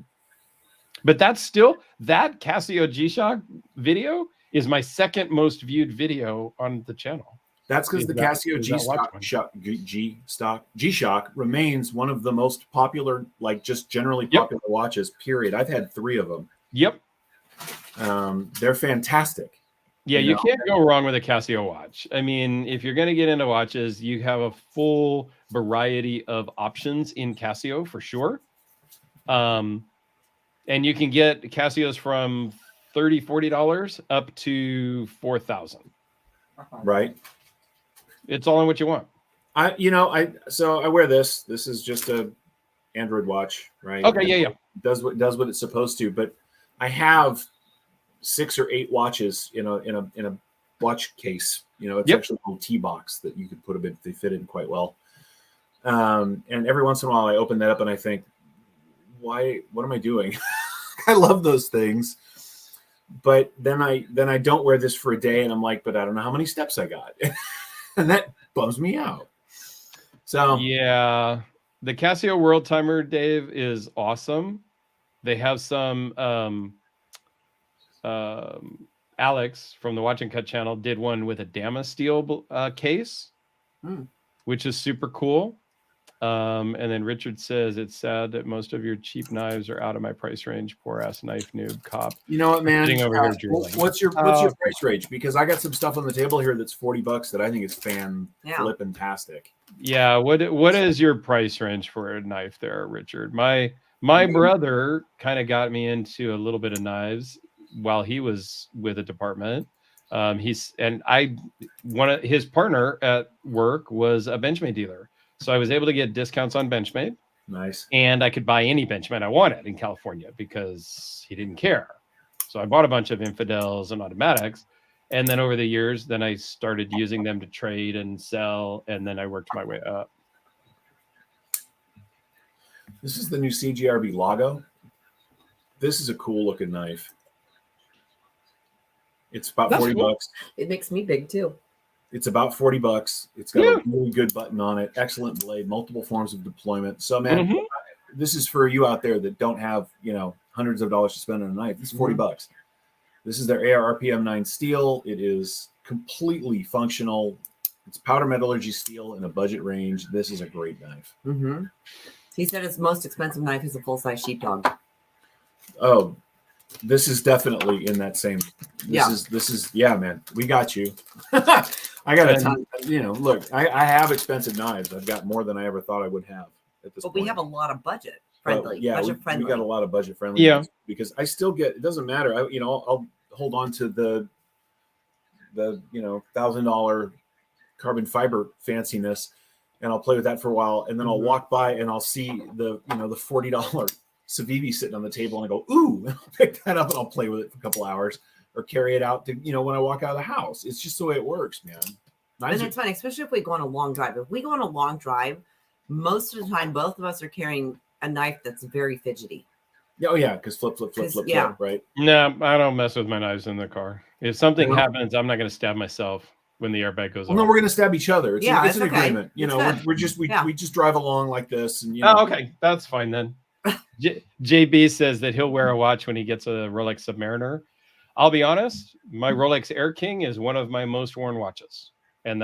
But that Casio G-Shock video is my second most viewed video on the channel. That's because the Casio G-Shock remains one of the most popular, like just generally popular watches, period. I've had 3 of them. Yep. They're fantastic. Yeah, you can't go wrong with a Casio watch. I mean, if you're going to get into watches, you have a full variety of options in Casio for sure. And you can get Casios from $30, $40 up to $4,000. Right. It's all in what you want. I wear this. This is just a Android watch, right? Okay, yeah. Does what it's supposed to, but I have 6 or 8 watches in a watch case. It's actually a little tea box that you could put a bit. They fit in quite well. And every once in a while, I open that up and I think, what am I doing? I love those things, but then I don't wear this for a day, and I'm like, but I don't know how many steps I got, and that bums me out. So yeah, the Casio World Timer, Dave, is awesome. They have some Alex from the Watch and Cut channel did one with a Dama steel case, which is super cool. And then Richard says, it's sad that most of your cheap knives are out of my price range. Poor ass knife noob cop. You know what, man? Over here drooling. What's your price range? Because I got some stuff on the table here that's $40 that I think is flippin-tastic. Yeah. What is your price range for a knife there, Richard? My brother kind of got me into a little bit of knives while he was with a department. One of his partner at work was a Benchmade dealer, so I was able to get discounts on Benchmade. Nice. And I could buy any Benchmade I wanted in California because he didn't care. So I bought a bunch of Infidels and automatics. And then over the years, then I started using them to trade and sell. And then I worked my way up. This is the new CGRB Lago. This is a cool looking knife. It's about That's $40. cool. It makes me big too. It's about $40. It's got a really good button on it. Excellent blade, multiple forms of deployment. So, man, this is for you out there that don't have, hundreds of dollars to spend on a knife. This is $40. This is their AR RPM9 steel. It is completely functional. It's powder metallurgy steel in a budget range. This is a great knife. He said his most expensive knife is a full-size sheepdog. Oh, this is definitely in that same. This is yeah, man. We got you. I got a ton. Look, I have expensive knives. I've got more than I ever thought I would have at this point. But we have a lot of budget friendly. We got a lot of budget friendly. Yeah, because I still get. It doesn't matter. I'll hold on to the $1,000 carbon fiber fanciness, and I'll play with that for a while, and then I'll walk by and I'll see the $40 Civivi sitting on the table, and I go, ooh, and I'll pick that up and I'll play with it for a couple hours or carry it out to, when I walk out of the house. It's just the way it works, man. And it's funny, especially if we go on a long drive. If we go on a long drive, most of the time, both of us are carrying a knife that's very fidgety. Oh, yeah, because flip, right? No, I don't mess with my knives in the car. If something happens, I'm not going to stab myself when the airbag goes off. No, we're going to stab each other. It's an okay. agreement. We just drive along like this. And okay, that's fine then. JB says that he'll wear a watch when he gets a Rolex Submariner. I'll be honest, my Rolex Air King is one of my most worn watches, and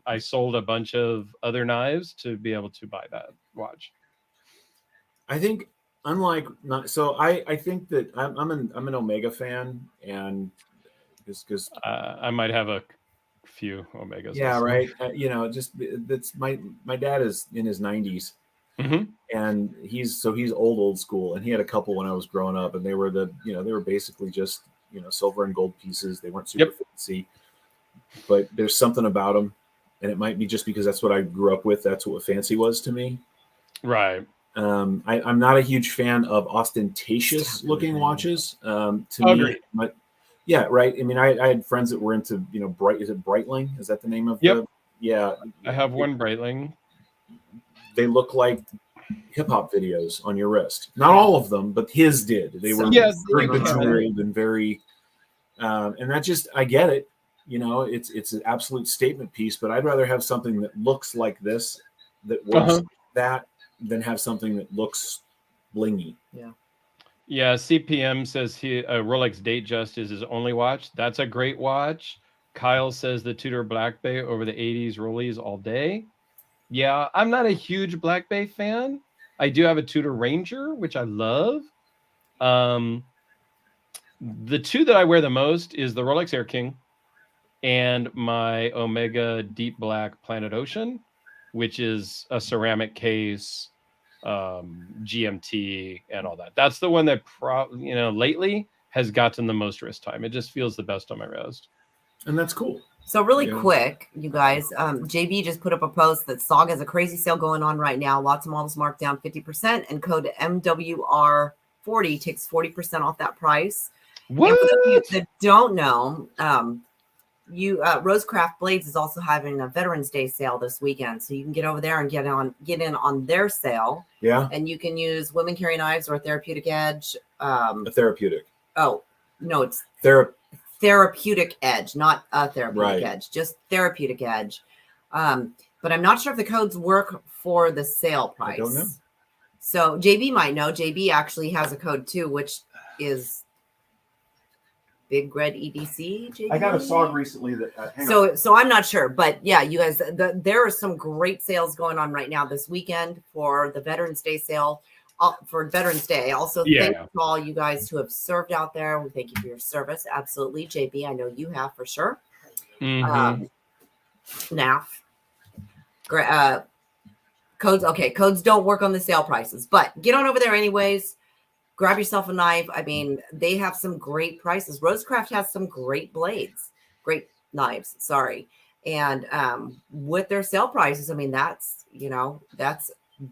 I sold a bunch of other knives to be able to buy that watch. I think I think that I'm an Omega fan, and because I might have a few Omegas. Yeah, right. That's my dad is in his 90s. And he's old school, and he had a couple when I was growing up, and they were they were basically just silver and gold pieces. They weren't super fancy, but there's something about them, and it might be just because that's what I grew up with. That's what fancy was to me. Right. I'm not a huge fan of ostentatious looking watches. To me, yeah, right. I mean, I had friends that were into Is it Breitling? Is that the name of? Yeah. I have one Breitling. They look like hip hop videos on your wrist. Not all of them, but his did. They were very bejeweled and very, and that just, I get it. It's an absolute statement piece, but I'd rather have something that looks like this, that works like that, than have something that looks blingy. Yeah. CPM says a Rolex Datejust is his only watch. That's a great watch. Kyle says the Tudor Black Bay over the 80s Rollies all day. Yeah, I'm not a huge Black Bay fan. I do have a Tudor Ranger, which I love. The two that I wear the most is the Rolex Air King and my Omega Deep Black Planet Ocean, which is a ceramic case, GMT, and all that. That's the one that lately has gotten the most wrist time. It just feels the best on my wrist. And that's cool. So really quick, you guys, JB just put up a post that SOG has a crazy sale going on right now. Lots of models marked down 50%, and code MWR40 takes 40% off that price. What? And for those of you that don't know, Rosecraft Blades is also having a Veterans Day sale this weekend, so you can get over there and get in on their sale. Yeah. And you can use Women Carry Knives or Therapeutic Edge. A Therapeutic. Oh no, it's Therapeutic Edge, not a Therapeutic Edge, just Therapeutic Edge. But I'm not sure if the codes work for the sale price. I don't know. So JB might know. JB actually has a code too, which is Big Red EDC. JB? I got a SOG recently that. So I'm not sure, but yeah, you guys, there are some great sales going on right now this weekend for the Veterans Day sale. For Veterans Day. Also, thank you to all you guys who have served out there. We thank you for your service. Absolutely. JB, I know you have for sure. NAF. Codes don't work on the sale prices, but get on over there anyways. Grab yourself a knife. I mean, they have some great prices. Rosecraft has some great blades. great knives. Sorry. And with their sale prices, I mean, that's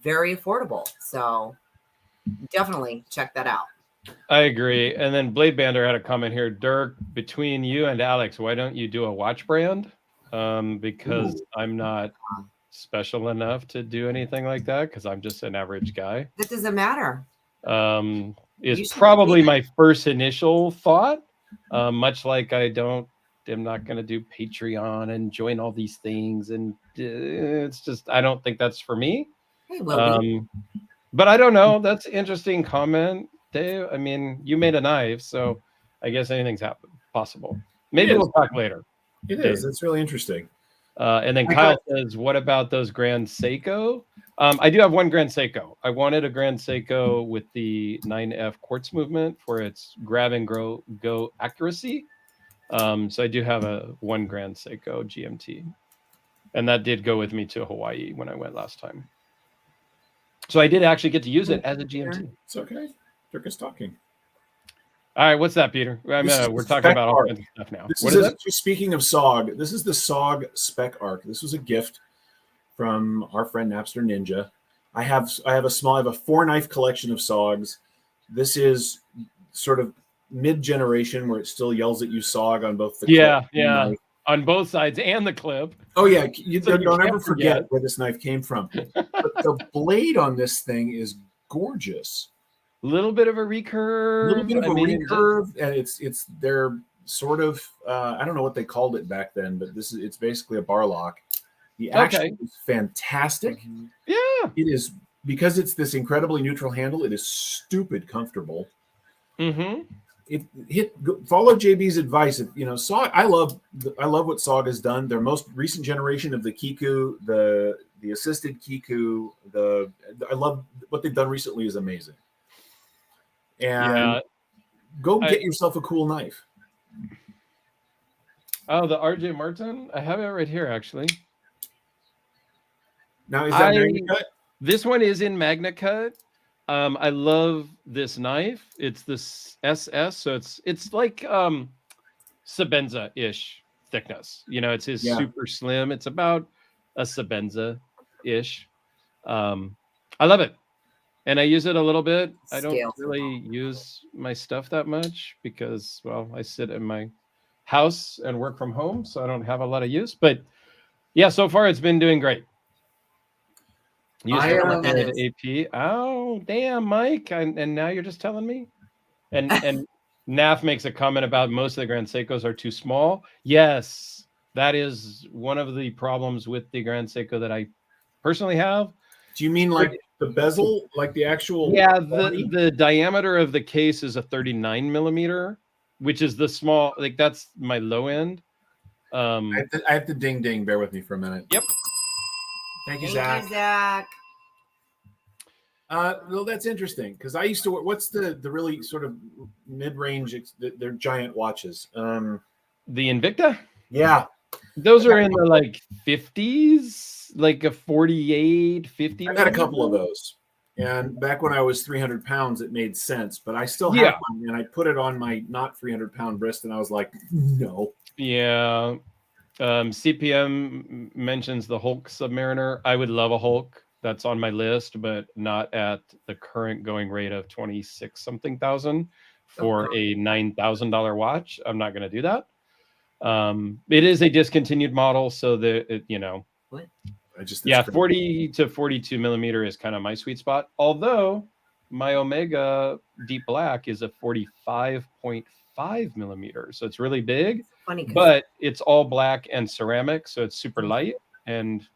very affordable. So definitely check that out. I agree. And then Blade Bander had a comment here. Dirk, between you and Alex, why don't you do a watch brand? Because I'm not special enough to do anything like that because I'm just an average guy. That doesn't matter. Is probably my first initial thought. Much like I'm not going to do Patreon and join all these things, and it's just I don't think that's for me. Hey, Will. But I don't know. That's an interesting comment, Dave. I mean, you made a knife, so I guess anything's possible. Maybe we'll talk later. It is. It's really interesting. And then Kyle says, "What about those Grand Seiko?" I do have one Grand Seiko. I wanted a Grand Seiko with the 9F quartz movement for its grab and go accuracy. So I do have one Grand Seiko GMT, and that did go with me to Hawaii when I went last time. So I did actually get to use it as a GMT. It's okay. Dirk is talking. All right, what's that, Peter? We're talking about all kinds of stuff now. What is it? Speaking of SOG, this is the SOG Spec Arc. This was a gift from our friend Napster Ninja. I have a 4-knife collection of SOGs. This is sort of mid-generation where it still yells at you SOG on both the clip and knife. On both sides and the clip. Oh yeah, don't ever forget where this knife came from. But the blade on this thing is gorgeous. A little bit of a recurve. And it's their sort of I don't know what they called it back then, but it's basically a bar lock. The action is fantastic. Yeah. It is, because it's this incredibly neutral handle, it is stupid comfortable. Mm-hmm. Follow JB's advice. SOG, I love what SOG has done. Their most recent generation of the Kiku, the assisted Kiku, I love what they've done recently is amazing. And go get yourself a cool knife. Oh, the RJ Martin? I have it right here, actually. Now, is that Magna Cut? This one is in Magna Cut. I love this knife. It's this SS, so it's like Sabenza-ish thickness. It's his super slim. It's about a Sabenza-ish. I love it. And I use it a little bit. I don't really use my stuff that much because, well, I sit in my house and work from home, so I don't have a lot of use. But yeah, so far it's been doing great. AP. Oh, damn, Mike. And now you're just telling me? And NAF makes a comment about most of the Grand Seikos are too small. Yes, that is one of the problems with the Grand Seiko that I personally have. Do you mean like the bezel, like the actual? Yeah, the diameter of the case is a 39 millimeter, which is the small, like that's my low end. I have to ding ding. Bear with me for a minute. Yep. Thank you, Zach. Well, that's interesting because I used to. What's the really sort of mid range? They're giant watches. The Invicta. Yeah, those are in the like 50s, like a 48, 50. I've had a couple of those, and back when I was 300 pounds, it made sense. But I still have one, and I put it on my not 300-pound wrist, and I was like, no. Yeah. CPM mentions the Hulk Submariner. I would love a Hulk. That's on my list, but not at the current going rate of 26-something thousand for a $9,000 watch. I'm not going to do that. It is a discontinued model, so what? 40 to 42 millimeter is kind of my sweet spot. Although my Omega Deep Black is a 45.5 millimeter, so it's really big. Funny, but it's all black and ceramic, so it's super light and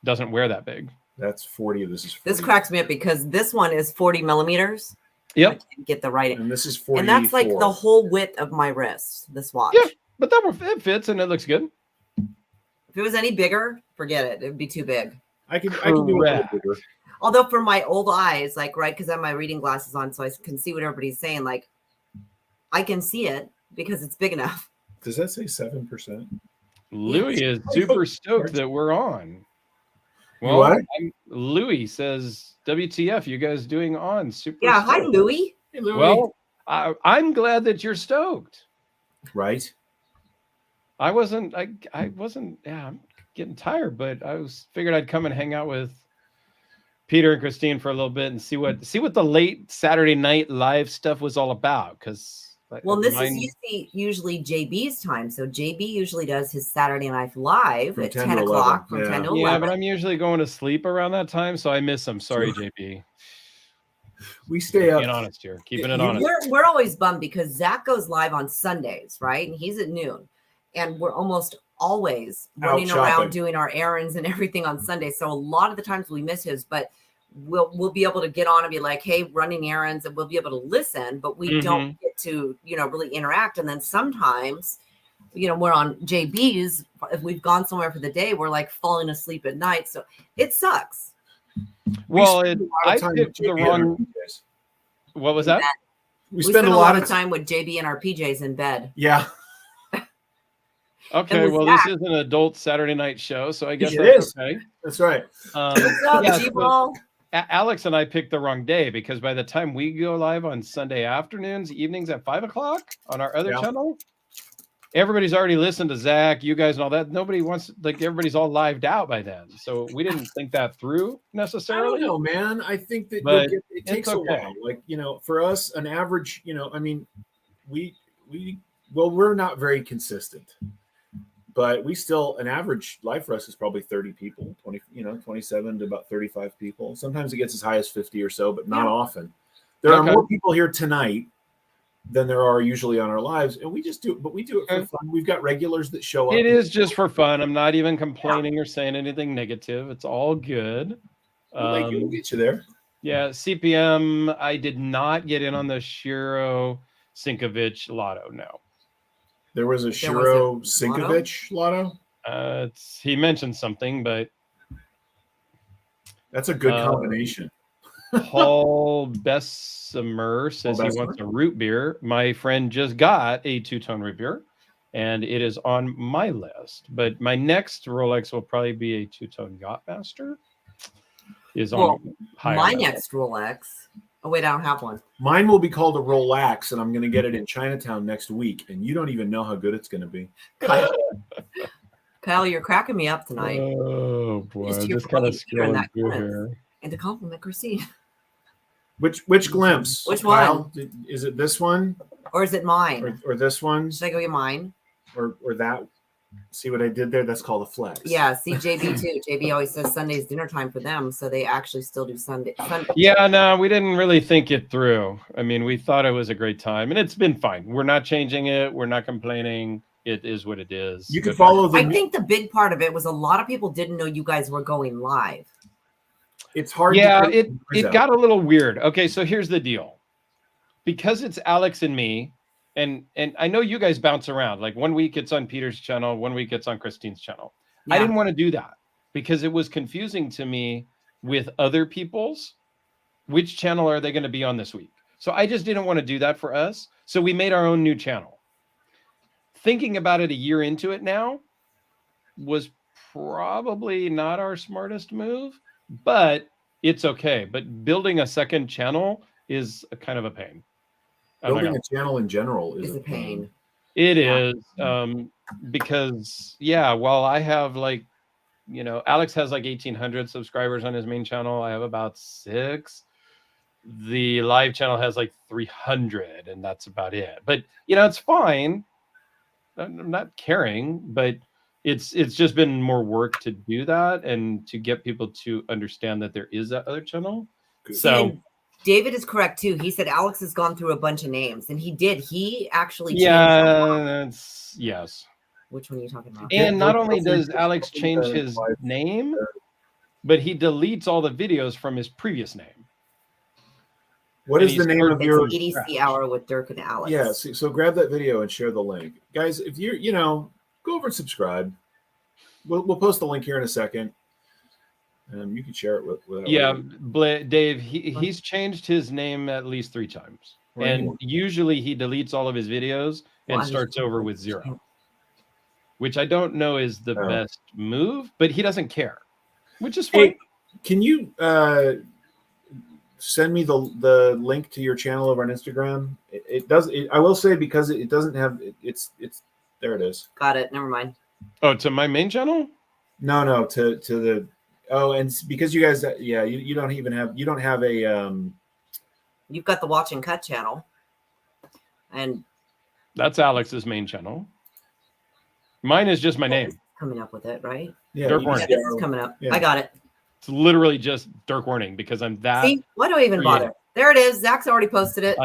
doesn't wear that big. That's 40. This is 40. This cracks me up because this one is 40 millimeters. Yep. I didn't get the right. And this is 40. And that's like the whole width of my wrist, this watch. Yeah, but it fits and it looks good. If it was any bigger, forget it. It'd be too big. I can do a little bigger. Although for my old eyes, because I have my reading glasses on, so I can see what everybody's saying. Like, I can see it because it's big enough. Does that say 7%? Louis is super stoked that we're on. Well, what? Louis says, WTF, you guys doing on? Super stoked. Hi, Louis. Hey, Louis. Well, I'm glad that you're stoked. Right. I wasn't. I wasn't. Yeah, I'm getting tired, but I figured I'd come and hang out with Peter and Christine for a little bit and see what the late Saturday night live stuff was all about. Because Well, this is usually JB's time. So JB usually does his Saturday Night Live From at 10 10 to o'clock 11. from Yeah. 10 to yeah, 11. but I'm usually going to sleep around that time, so I miss him. Sorry, JB. We stay up. Being honest here, keeping it honest. We're always bummed because Zach goes live on Sundays, right? And he's at noon, and we're almost always running around doing our errands and everything on Sunday. So a lot of the times we miss his, but we'll be able to get on and be like, hey, running errands, and we'll be able to listen, but we don't get to, really interact. And then sometimes, we're on JB's, if we've gone somewhere for the day, we're like falling asleep at night. So it sucks. Well, I picked the wrong. What was that? We spend a lot of time with JB and our PJs in bed. Yeah. Okay, well, this is an adult Saturday night show, so I guess that's okay. That's right. What's up, G-Ball? Alex and I picked the wrong day because by the time we go live on Sunday afternoons, evenings at 5 o'clock on our other channel, everybody's already listened to Zach, you guys, and all that. Nobody wants, everybody's all lived out by then. So we didn't think that through necessarily. I don't know, man. I think that it takes a while. Like, for us, an average, I mean, we're not very consistent. But we still, an average live for us is probably 30 people, 27 to about 35 people. Sometimes it gets as high as 50 or so, but not often. There are more people here tonight than there are usually on our lives. And we just do it, but we do it for fun. We've got regulars that show up. It is just for fun. I'm not even complaining or saying anything negative. It's all good. We'll get you there. Yeah, CPM, I did not get in on the Shiro Sinkovich lotto, no. There was a Shiro Sinkovich lotto? He mentioned something, but that's a good combination. Paul Bessemer says he wants a root beer. My friend just got a two-tone root beer, and it is on my list. But my next Rolex will probably be a two-tone Yachtmaster. My next Rolex. Oh, wait, I don't have one. Mine will be called a Rolex, and I'm going to get it in Chinatown next week. And you don't even know how good it's going to be. Kyle, you're cracking me up tonight. Oh, boy. Just kind of scrolling through here. And to compliment Christine. Which glimpse? Which Kyle? one? Is it this one? Or is it mine? Or this one? Should I go get mine? Or that? See what I did there? That's called a flex. Yeah, see JB too. JB always says Sunday's dinner time for them, so they actually still do Sunday. Yeah, no, we didn't really think it through. I mean, we thought it was a great time, and it's been fine. We're not changing it. We're not complaining. It is what it is. You can follow I think the big part of it was a lot of people didn't know you guys were going live. It's hard. Yeah, it got a little weird. Okay, so here's the deal. Because it's Alex and me, and I know you guys bounce around. Like 1 week it's on Peter's channel, 1 week it's on Christine's channel. Yeah. I didn't want to do that because it was confusing to me with other people's. Which channel are they going to be on this week? So I just didn't want to do that for us. So we made our own new channel. Thinking about it a year into it now was probably not our smartest move, but it's okay. But building a second channel is a kind of a pain. Building a channel in general is a pain. It is because while I have Alex has like 1,800 subscribers on his main channel. I have about 6. The live channel has like 300, and that's about it. But it's fine. I'm not caring, but it's just been more work to do that and to get people to understand that there is that other channel. So. David is correct too. He said Alex has gone through a bunch of names, and he did. He actually changed. Yes. Which one are you talking about? And not only does Alex change his name, but he deletes all the videos from his previous name. What is the name of your EDC hour with Dirk and Alex? Yeah, so grab that video and share the link, guys. If you're, go over and subscribe. We'll post the link here in a second. You can share it with Dave. He's changed his name at least 3 times, and usually he deletes all of his videos and starts over with 0, which I don't know is the best move, but he doesn't care, which is fine. Hey, can you send me the link to your channel over on Instagram? It does. I will say because it doesn't have it's There it is. Got it. Never mind. Oh, to my main channel? No, to the. Oh, and because you guys, yeah, you don't have a. You've got the Watch and Cut channel, and That's Alex's main channel. Mine is just my name. Coming up with it, right? Yeah, Dirk Yeah, Warning. this is coming up. Yeah. I got it. It's literally just Dirk Warning because I'm that. See, why do I even bother? There it is. Zach's already posted it.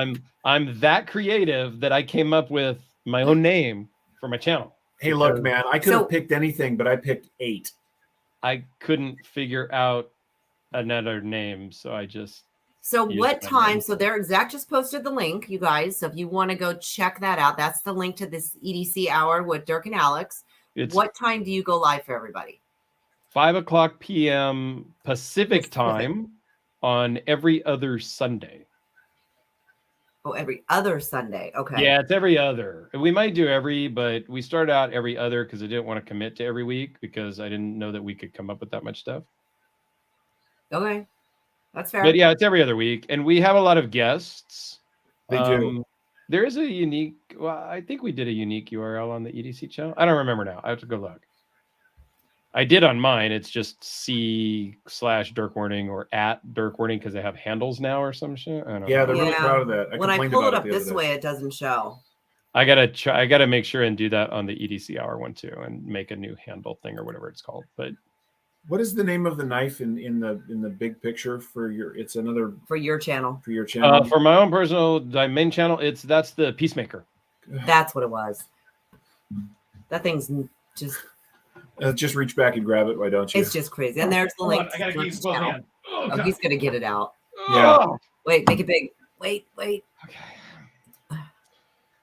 I'm that creative that I came up with my own name for my channel. Hey, look, man, I could have picked anything, but I picked 8. I couldn't figure out another name, so I just. So used what my time? name. So there, Zach just posted the link, you guys. So if you want to go check that out, that's the link to this EDC hour with Dirk and Alex. It's What time do you go live for everybody? 5:00 p.m. Pacific time on every other Sunday. Oh, every other Sunday. Okay. Yeah, it's every other. We might do every, but we started out every other because I didn't want to commit to every week because I didn't know that we could come up with that much stuff. Okay. That's fair. But yeah, it's every other week, and we have a lot of guests. They do. There is a unique. Well, I think we did a unique URL on the EDC channel. I don't remember now. I have to go look. I did on mine. It's just C/Dirk Warning or @Dirk Warning because they have handles now or some shit. I don't Yeah, know. they're really proud of that. When I complained pull it about up the other this day. way, it doesn't show. I gotta make sure and do that on the EDC hour one too, and make a new handle thing or whatever it's called. But What is the name of the knife in the big picture for your? It's another For your channel. for your channel. for my own personal main channel, that's the Peacemaker. That's what it was. That thing's Just reach back and grab it. Why don't you? it's just crazy. And there's the link. I gotta to keep Dirk's close channel. hand. Oh, he's gonna get it out. Yeah. Wait, make it big. Wait. Okay.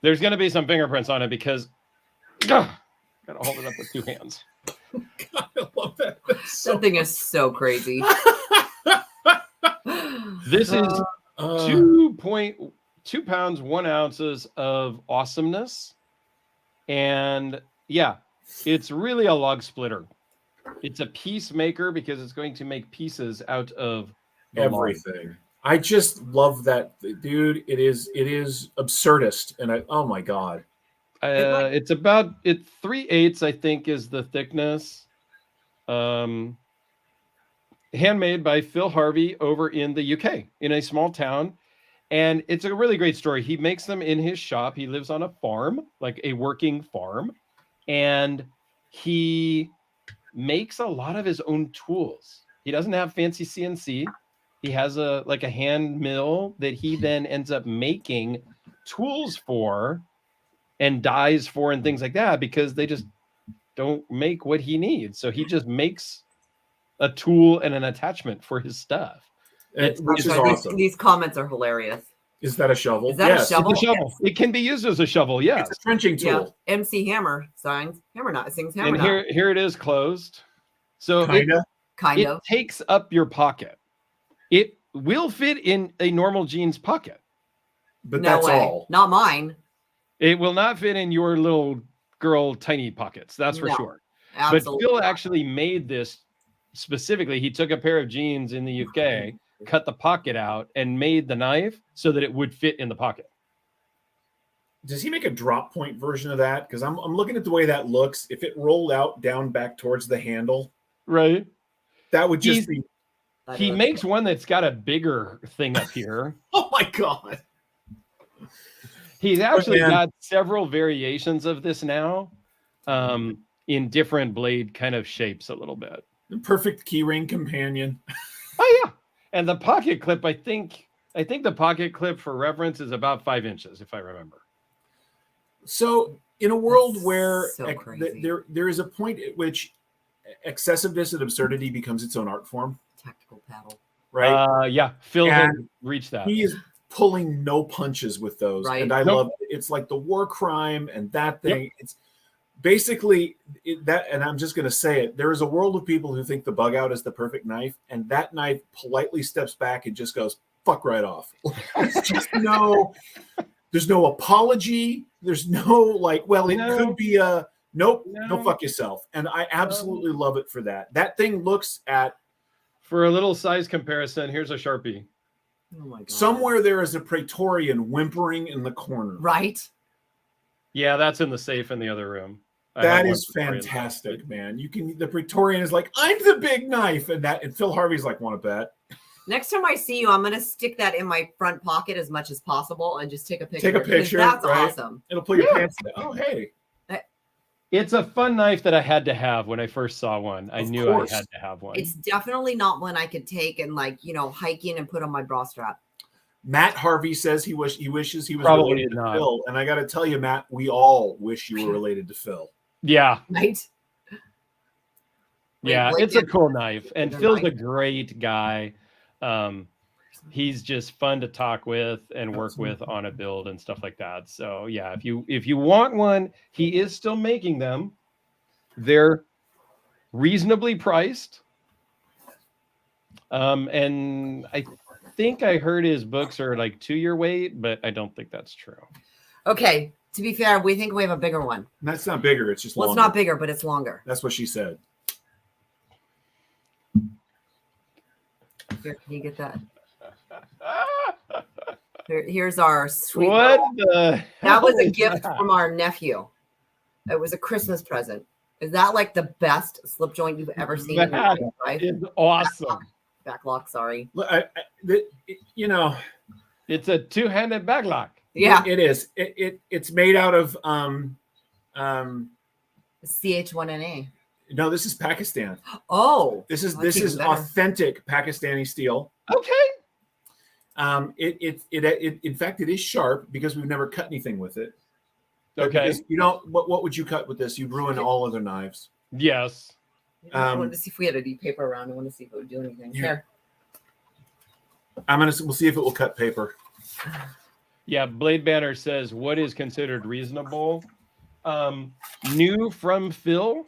There's gonna be some fingerprints on it because gotta hold it up with 2 hands. God, I love that. That thing is so crazy. This is 2.2 pounds 1 ounces of awesomeness, and yeah, it's really a log splitter. It's a peacemaker because it's going to make pieces out of the everything. log. I just love that, dude. It is absurdist, and oh my god. It's 3/8, I think, is the thickness. Handmade by Phil Harvey over in the UK in a small town. And it's a really great story. He makes them in his shop. He lives on a farm, like a working farm. And he makes a lot of his own tools. He doesn't have fancy CNC. He has a hand mill that he then ends up making tools for and dies for and things like that because they just don't make what he needs. So he just makes a tool and an attachment for his stuff. Which is awesome. These comments are hilarious. Is that a shovel? Is that a Yes. shovel? It's a shovel. Yes. It can be used as a shovel, yes. It's a trenching tool. Yeah. MC Hammer signs Hammer Knot sings Hammer And Knot. here it is closed. So Kinda. Kind it of. takes up your pocket. It will fit in a normal jeans pocket. But No that's way. all. Not mine. It will not fit in your little girl tiny pockets. That's for No, sure. Absolutely. But Phil not. actually made this specifically. He took a pair of jeans in the UK, cut the pocket out, and made the knife so that it would fit in the pocket. Does he make a drop point version of that? Because I'm looking at the way that looks. If it rolled out down back towards the handle, Right. that would just be. He makes one that's got a bigger thing up here. Oh my god! He's actually man. got several variations of this now, in different blade kind of shapes a little bit. The perfect keyring companion. Oh yeah, and the pocket clip. I think the pocket clip for reference is about 5 inches, if I remember. So, in a world That's where so crazy. there is a point at which excessiveness and absurdity becomes its own art form, Tactical paddle. right? Yeah, Phil And had reached that. He is pulling no punches with those, Right. and I Nope. love it. It's like the war crime and that thing. It's basically that, and I'm just going to say it. There is a world of people who think the bug out is the perfect knife, and that knife politely steps back and just goes fuck right off. There's just there's no apology. There's no like, well, it No. could be a nope, No. go fuck yourself. And I absolutely love it for that. That thing looks at For a little size comparison, here's a Sharpie. Oh my god. somewhere there is a Praetorian whimpering in the corner. Right. Yeah, that's in the safe in the other room. That is fantastic, man. The Praetorian is like, I'm the big knife, and Phil Harvey's like, want to bet? Next time I see you, I'm gonna stick that in my front pocket as much as possible and just take a picture. Take a picture. That's right? awesome. It'll pull your pants down. Oh, hey. It's a fun knife that I had to have when I first saw one. I knew I had to have one. It's definitely not one I could take and hiking and put on my bra strap. Matt Harvey says he wishes he was Probably related to not. Phil, and I got to tell you, Matt, we all wish you were related to Phil. Yeah. Right. Yeah, it's a cool knife, and Phil's a great guy. He's just fun to talk with and work with on a build and stuff like that. So yeah, if you want one, he is still making them. They're reasonably priced. And I think I heard his books are like 2-year wait, but I don't think that's true. Okay, to be fair, we think we have a bigger one. That's not bigger, it's just longer. It's not bigger, but it's longer. That's what she said. Here, can you get that? Here's our sweet. That was a gift from our nephew. It was a Christmas present. Is that like the best slip joint you've ever seen in your life? It's awesome. Backlock, sorry. It's a two-handed backlock. Yeah, it is. It's made out of CH1NA. No, this is Pakistan. Oh, this is authentic Pakistani steel. Okay. In fact, it is sharp because we've never cut anything with it. Okay. What would you cut with this? You'd ruin all other knives. Yes. I wanted to see if we had any paper around. I want to see if it would do anything. Here. We'll see if it will cut paper. Yeah, Blade Banner says, what is considered reasonable? New from Phil,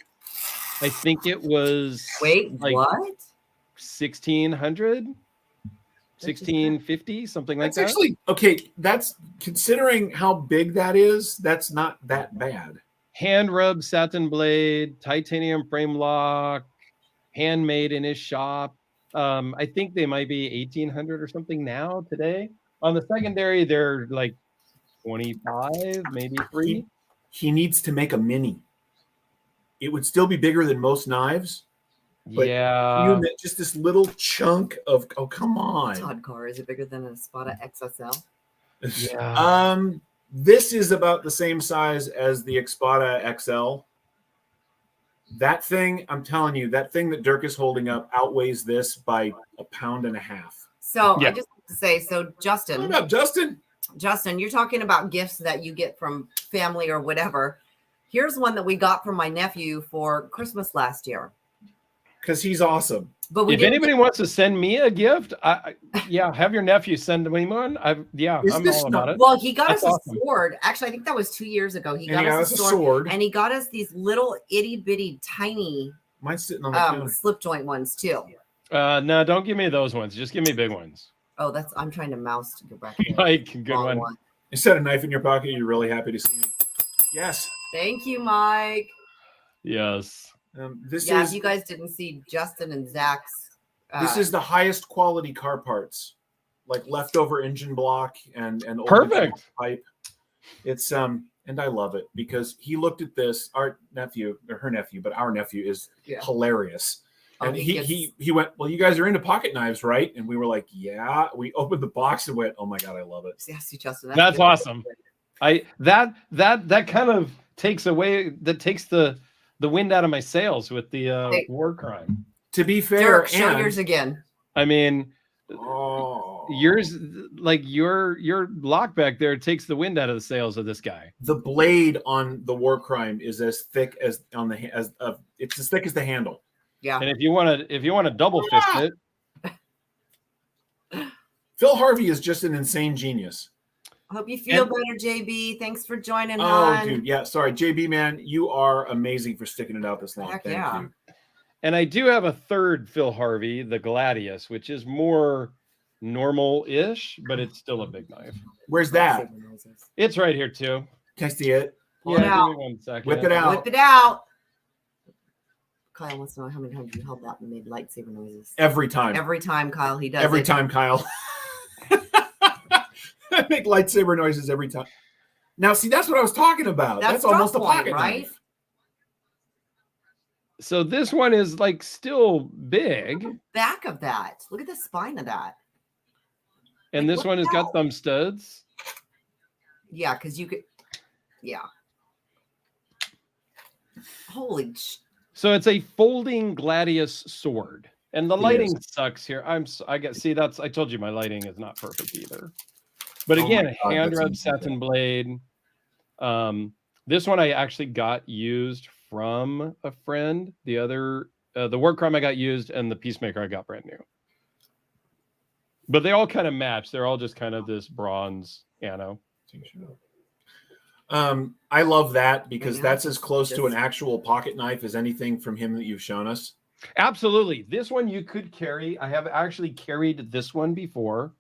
I think it was like what? 1600, 1650, something like that. Actually, okay, that's considering how big that is, that's not that bad. Hand rubbed satin blade, titanium frame lock, handmade in his shop. I think they might be 1800 or something now today. On the secondary, they're like 25, maybe 3. He needs to make a mini. It would still be bigger than most knives. But yeah. Just this little chunk of, oh, come on. Todd car, is it bigger than a Spada XSL? Yeah. This is about the same size as the Expada XL. That thing, I'm telling you, that thing that Dirk is holding up outweighs this by 1.5 pounds. So I just have to say, Justin. What up, Justin? Justin, you're talking about gifts that you get from family or whatever. Here's one that we got from my nephew for Christmas last year. Because he's awesome. But if anybody wants to send me a gift, have your nephew send me one. I'm all about it. Well, he got us a sword. Actually, I think that was 2 years ago. He got us a sword, and he got us these little itty bitty tiny. Mine's sitting on the counter. Slip joint ones too. No, don't give me those ones. Just give me big ones. Oh, I'm trying to mouse to go back. Mike, good one. Instead of a knife in your pocket, you're really happy to see me. Yes. Thank you, Mike. Yes. If you guys didn't see Justin and Zach's. This is the highest quality car parts, like leftover engine block and old perfect pipe. It's and I love it because he looked at this. Our nephew, or her nephew, but our nephew is hilarious. And he went, well, you guys are into pocket knives, right? And we were like, yeah. We opened the box and went, oh my god, I love it. Yes, Justin. That's awesome. That kind of takes the wind out of my sails with the war crime. To be fair, Derek, show yours again. I mean, yours, like your lock back there, takes the wind out of the sails of this guy. The blade on the war crime is as thick as it's as thick as the handle. Yeah. And if you want to double fist it, Phil Harvey is just an insane genius. I hope you feel better, JB. Thanks for joining on. Oh, dude. Yeah. Sorry, JB, man. You are amazing for sticking it out this long. Thank you. And I do have a third Phil Harvey, the Gladius, which is more normal-ish, but it's still a big knife. Where's that? It's right here, too. Can I see it? Yeah, give me 1 second. Whip it out. Whip it out. Kyle wants to know how many times you held that and made lightsaber noises. Every time. Every time, Kyle. He does. Every time, Kyle. I make lightsaber noises every time. Now, see, that's what I was talking about. That's almost a pocket right? knife. So this one is like still big. Back of that. Look at the spine of that. And Like, this one has got thumb studs. Yeah, because you could. Yeah. Holy. So it's a folding gladius sword. And the lighting sucks here. I told you my lighting is not perfect either. But again, hand rubbed satin blade. This one I actually got used from a friend. The other, the War Crime I got used, and the Peacemaker I got brand new. But they all kind of match. They're all just kind of this bronze anno. I love that because that's as close to an actual pocket knife as anything from him that you've shown us. Absolutely. This one you could carry. I have actually carried this one before.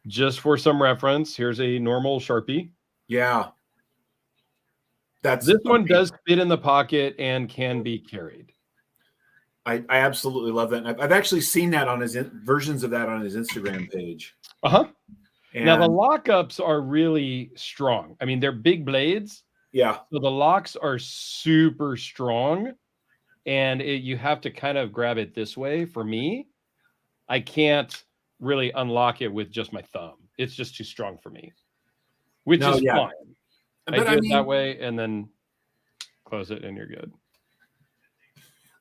Just for some reference, here's a normal Sharpie. Yeah. This one does fit in the pocket and can be carried. I absolutely love that. I've actually seen that on his versions of that on his Instagram page. Uh-huh. Now the lockups are really strong. I mean, they're big blades. Yeah. So the locks are super strong, and you have to kind of grab it this way. For me, I can't really unlock it with just my thumb. It's just too strong for me, which is fine. But I do it that way and then close it and you're good.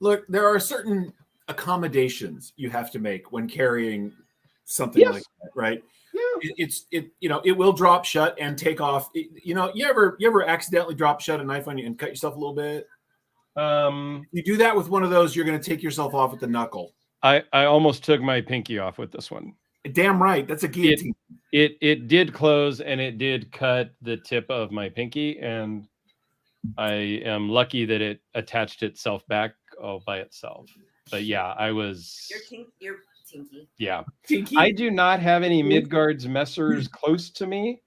Look, there are certain accommodations you have to make when carrying something like that, right? Yeah. It will drop shut and take off. You ever accidentally drop shut a knife on you and cut yourself a little bit? You do that with one of those, you're going to take yourself off at the knuckle. I almost took my pinky off with this one. Damn right. That's a guillotine. It did close and it did cut the tip of my pinky, and I am lucky that it attached itself back all by itself. But yeah, I was. Your tinky. Yeah. Tinky? I do not have any Midgard's messers close to me.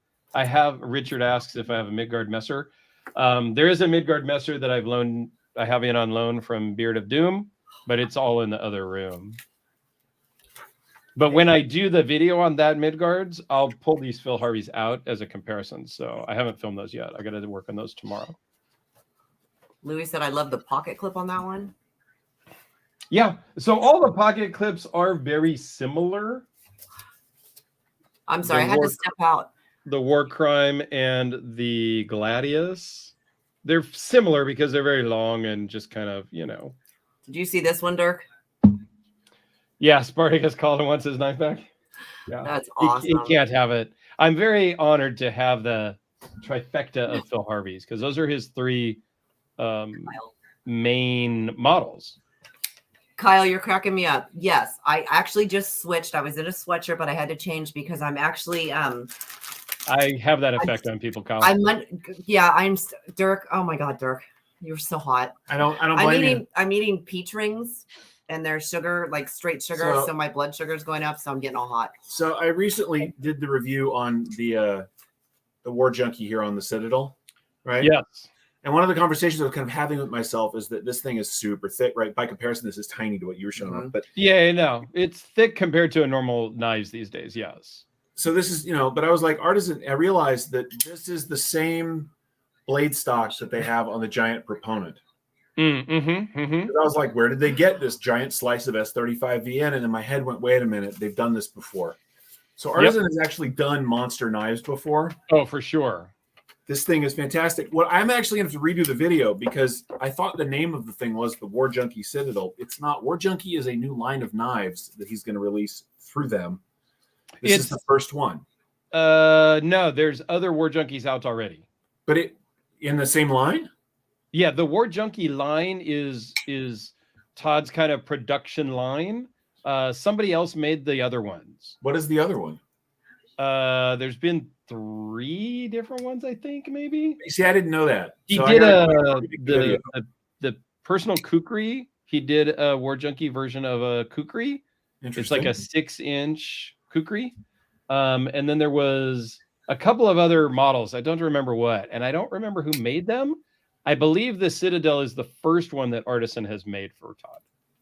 Richard asks if I have a Midgard messer. There is a Midgard messer that I have in on loan from Beard of Doom, but it's all in the other room. But when I do the video on that Midgard's, I'll pull these Phil Harveys out as a comparison. So I haven't filmed those yet. I got to work on those tomorrow. Louis said, I love the pocket clip on that one. Yeah. So all the pocket clips are very similar. I'm sorry. I had to step out. The War Crime and the Gladius. They're similar because they're very long and just kind of, Did you see this one, Dirk? Yeah, Spartacus called and wants his knife back. Yeah, that's awesome. He can't have it. I'm very honored to have the trifecta of Phil Harvey's because those are his three main models. Kyle, you're cracking me up. Yes, I actually just switched. I was in a sweatshirt, but I had to change because I'm actually I have that effect on people, Kyle. I'm Dirk. Oh my God, Dirk, you're so hot. I don't blame you. I'm eating peach rings. And they're sugar, like straight sugar. So my blood sugar is going up. So I'm getting all hot. So I recently did the review on the War Junkie here on the Citadel, right? Yes. And one of the conversations I was kind of having with myself is that this thing is super thick, right? By comparison, this is tiny to what you were showing off. But yeah, no, it's thick compared to a normal knives these days. Yes. So this is, but I was like, Artisan, I realized that this is the same blade stock that they have on the Giant Proponent. I was like, where did they get this giant slice of S35VN? And in my head went, wait a minute, they've done this before. So Artisan has actually done monster knives before. Oh, for sure. This thing is fantastic. Well, I'm actually going to have to redo the video because I thought the name of the thing was the War Junkie Citadel. It's not. War Junkie is a new line of knives that he's going to release through them. This is the first one. No, there's other War Junkies out already. But in the same line? Yeah, the War Junkie line is Todd's kind of production line. Somebody else made the other ones. What is the other one? There's been 3 different ones, I think, maybe. See, I didn't know that. He did the personal kukri. He did a War Junkie version of a kukri. It's like a 6-inch kukri. And then there was a couple of other models. I don't remember what, and I don't remember who made them. I believe the Citadel is the first one that Artisan has made for Todd.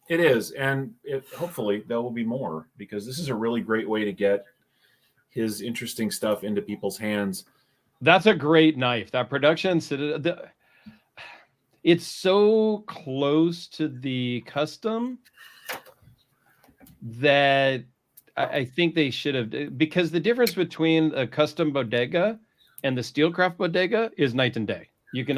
It is, and hopefully there will be more because this is a really great way to get his interesting stuff into people's hands. That's a great knife. That production, it's so close to the custom that I think they should have, because the difference between a custom bodega and the Steelcraft bodega is night and day. You can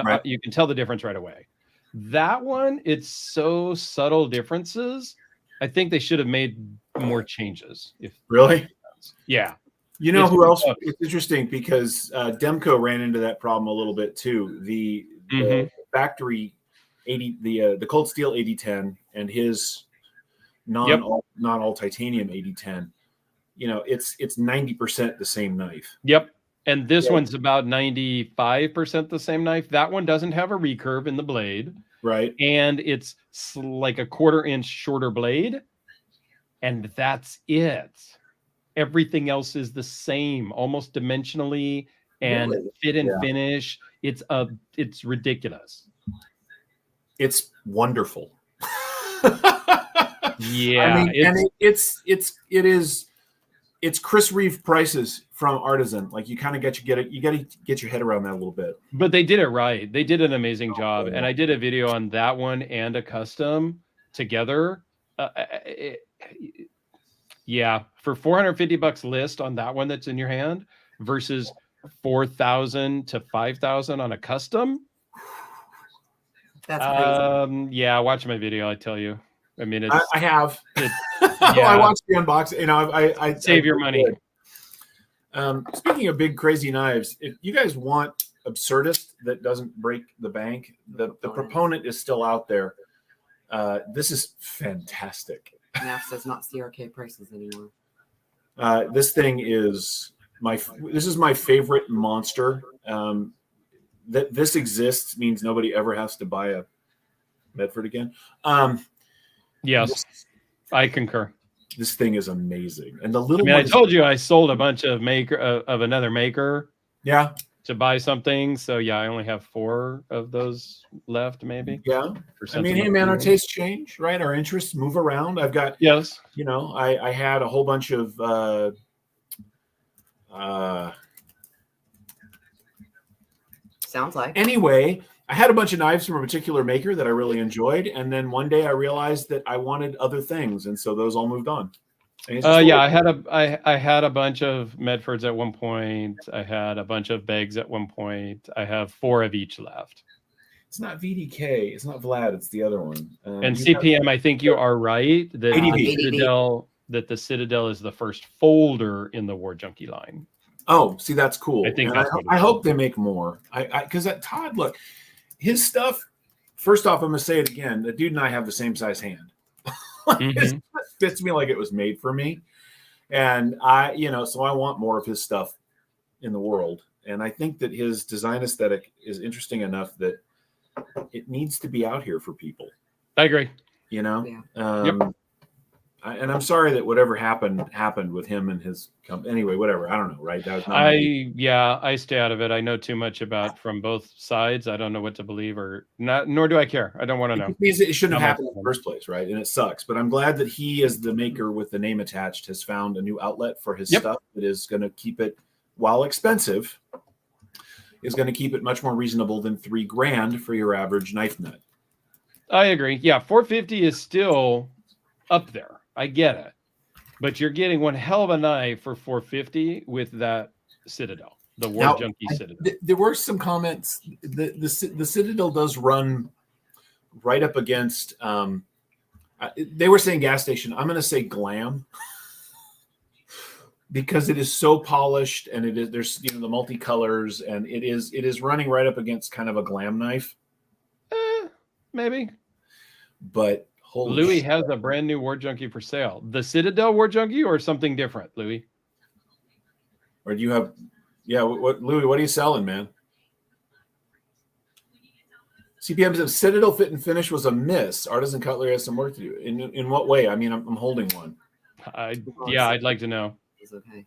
tell the difference right away. That one, it's so subtle differences. I think they should have made more changes. Really? Yeah. You know who else? It's interesting because Demco ran into that problem a little bit too. The factory 80, the Cold Steel 8010 and his not all titanium 8010. You know, it's 90% the same knife. Yep. And this one's about 95% the same knife. That one doesn't have a recurve in the blade. Right. And it's like a 1/4 inch shorter blade. And that's it. Everything else is the same, almost dimensionally and fit and finish. It's ridiculous. It's wonderful. Yeah. I mean, and it's Chris Reeve prices from Artisan. Like you kind of got to get your head around that a little bit. But they did it right. They did an amazing job. And I did a video on that one and a custom together. Yeah, for $450 list on that one that's in your hand versus $4,000 to $5,000 on a custom. That's crazy. Yeah, watch my video. I tell you. I mean, I have. I watched the unboxing. You know, I save your money. Speaking of big crazy knives, if you guys want absurdist that doesn't break the bank, the proponent is still out there. This is fantastic. NAF says not CRK prices anymore. This thing is this is my favorite monster. That this exists means nobody ever has to buy a Medford again. Yes, I concur. This thing is amazing, and the little. I told you I sold a bunch of another maker. Yeah. To buy something, so yeah, I only have 4 of those left, maybe. Yeah, I mean, hey man, our tastes change, right? Our interests move around. I've got you know, I had a whole bunch of sounds like anyway. I had a bunch of knives from a particular maker that I really enjoyed, and then one day I realized that I wanted other things, and so those all moved on. Yeah, I had a bunch of Medfords at one point. I had a bunch of Begs at one point. I have 4 of each left. It's not VDK. It's not Vlad. It's the other one. And CPM, I think you are right that the Citadel is the first folder in the War Junkie line. Oh, see, that's cool. I think I hope they make more. Because Todd, look, his stuff. First off, I'm gonna say it again. The dude and I have the same size hand. It fits me like it was made for me, and so I want more of his stuff in the world. And I think that his design aesthetic is interesting enough that it needs to be out here for people. I agree. You know, and I'm sorry that whatever happened with him and his company. Anyway, whatever. I don't know. Right? That was not I stay out of it. I know too much about from both sides. I don't know what to believe or not. Nor do I care. I don't want to know. It shouldn't have happened in the first place, right? And it sucks. But I'm glad that he, as the maker with the name attached, has found a new outlet for his stuff that is going to keep it, while expensive, is going to keep it much more reasonable than $3,000 for your average knife nut. I agree. Yeah, $450 is still up there. I get it, but you're getting one hell of a knife for $450 with that Citadel, the War Junkie Citadel. There were some comments. The Citadel does run right up against. They were saying gas station. I'm going to say glam because it is so polished and it is there's the multicolors and it is running right up against kind of a glam knife. Maybe, but. Louis has a brand new War Junkie for sale. The Citadel War Junkie or something different, Louis? Or do you have, what Louis, what are you selling, man? CPM says Citadel fit and finish was a miss. Artisan Cutlery has some work to do. In what way? I mean, I'm holding one. I'd like to know. It's okay.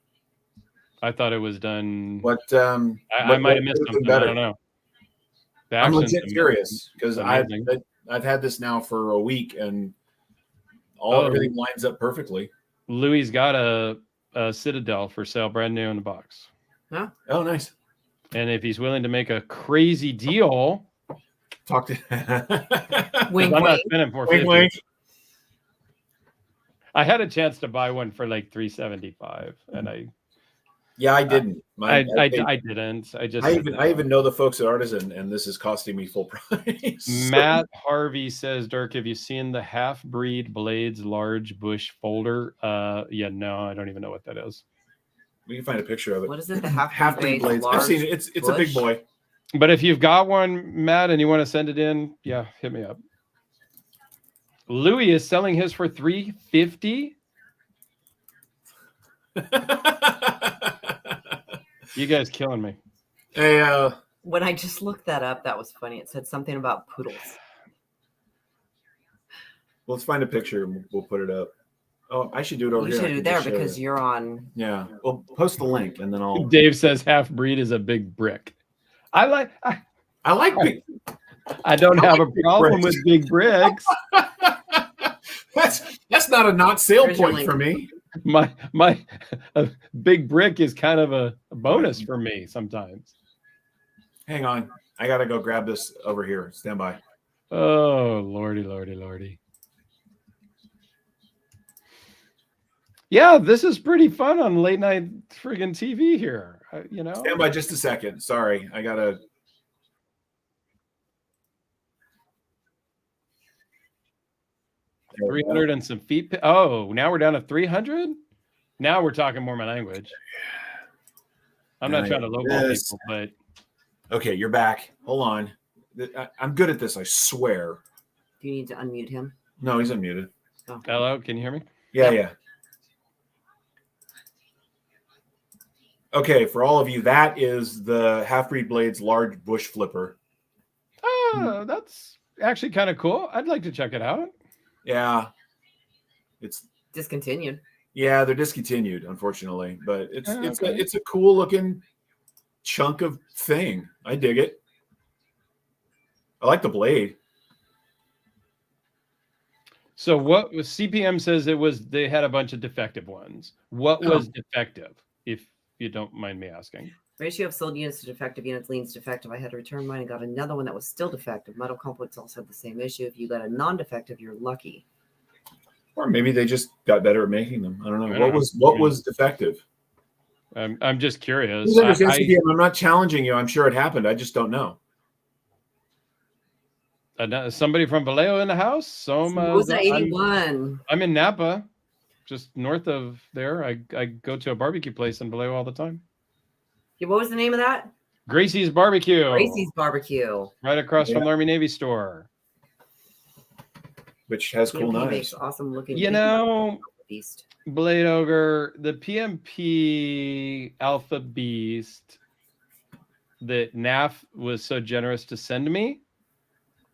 I thought it was done. What? I might have missed something. Better. I don't know. I'm legit curious because I've had this now for a week and everything lines up perfectly. Louis got a Citadel for sale, brand new in the box. Huh? Oh, nice. And if he's willing to make a crazy deal, Talk to. Wink, I'm not wink. spending 450. Wink, wink. I had a chance to buy one for like 375, and I didn't. I didn't. I even know the folks at Artisan, and this is costing me full price. Matt Harvey says, Dirk, have you seen the Half-Breed Blades large bush folder? Yeah, no, I don't even know what that is. We can find a picture of it. What is it? The Half-Breed Blades. I've seen it. It's a big boy. But if you've got one, Matt, and you want to send it in, yeah, hit me up. Louis is selling his for $350. You guys killing me. Hey, when I just looked that up, that was funny. It said something about poodles. let's find a picture and we'll put it up. Oh, I should do it over here. You should do it there because you're on. Yeah, well, post the link and then I'll. Dave says Half-Breed is a big brick. I like big. I don't have a problem with big bricks. That's not a not sale Here's your point link. for me. My a big brick is kind of a bonus for me sometimes. Hang on, I gotta go grab this over here. Stand by. Oh, lordy. Yeah, this is pretty fun on late night friggin' TV here. You know. Stand by just a second. Sorry, I gotta. There 300 and some feet. Oh, now we're down to 300. Now we're talking more my language. I'm not trying to lowball people, but okay, you're back. Hold on. I'm good at this. I swear. Do you need to unmute him? No, he's unmuted. Oh. Hello, can you hear me? Yeah. Okay, for all of you, that is the Half-Breed Blades large bush flipper. Oh, that's actually kind of cool. I'd like to check it out. Yeah, it's discontinued. Yeah, they're discontinued, unfortunately, but okay. it's a cool looking chunk of thing. I dig it. I like the blade. So what was CPM says they had a bunch of defective ones. What was defective, if you don't mind me asking? Ratio of sold units to defective units leans defective. I had to return mine and got another one that was still defective. Metal Complex also had the same issue. If you got a non-defective, you're lucky. Or maybe they just got better at making them. I don't know. What was defective? I'm just curious. I'm not challenging you. I'm sure it happened. I just don't know. Somebody from Vallejo in the house. So who's 81? I'm in Napa, just north of there. I go to a barbecue place in Vallejo all the time. Yeah, what was the name of that? Gracie's Barbecue. Gracie's Barbecue. Right across from the Army Navy store. Which has cool knives. Makes awesome looking. You know, Beast. Blade Ogre, the PMP Alpha Beast that NAF was so generous to send me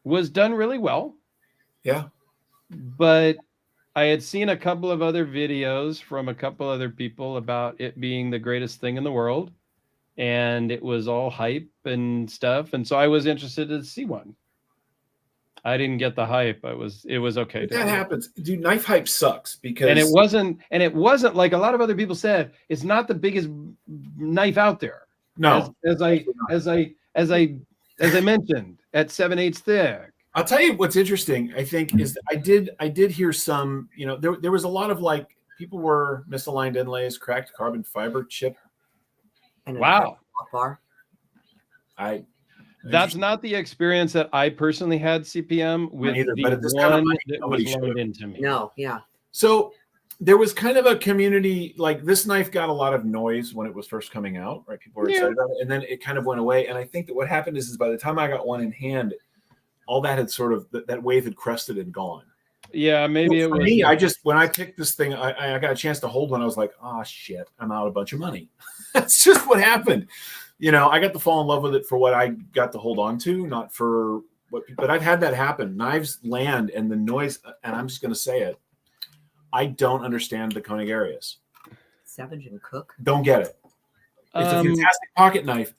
was done really well. Yeah. But I had seen a couple of other videos from a couple other people about it being the greatest thing in the world. And it was all hype and stuff. And so I was interested to see one. I didn't get the hype. It was okay. That happens. Dude, knife hype sucks because and it wasn't like a lot of other people said, it's not the biggest knife out there. No. As I mentioned, at 7/8 thick. I'll tell you what's interesting, I think, is that I did hear some, there was a lot of like people were misaligned inlays, cracked carbon fiber chip. And wow. Bar. That's not the experience that I personally had, CPM, with either, the but at this one kind of money, that was loaned into me. No, yeah. So there was kind of a community, like this knife got a lot of noise when it was first coming out, right? People were excited about it, and then it kind of went away. And I think that what happened is by the time I got one in hand, all that had sort of, that wave had crested and gone. Yeah, maybe so it was. For me, when I picked this thing, I got a chance to hold one. I was like, oh shit, I'm out a bunch of money. That's just what happened. I got to fall in love with it for what I got to hold on to, not for what. But I've had that happen. Knives land and the noise, and I'm just going to say it. I don't understand the Koenig Arius. Savage and Cook. Don't get it. It's a fantastic pocket knife,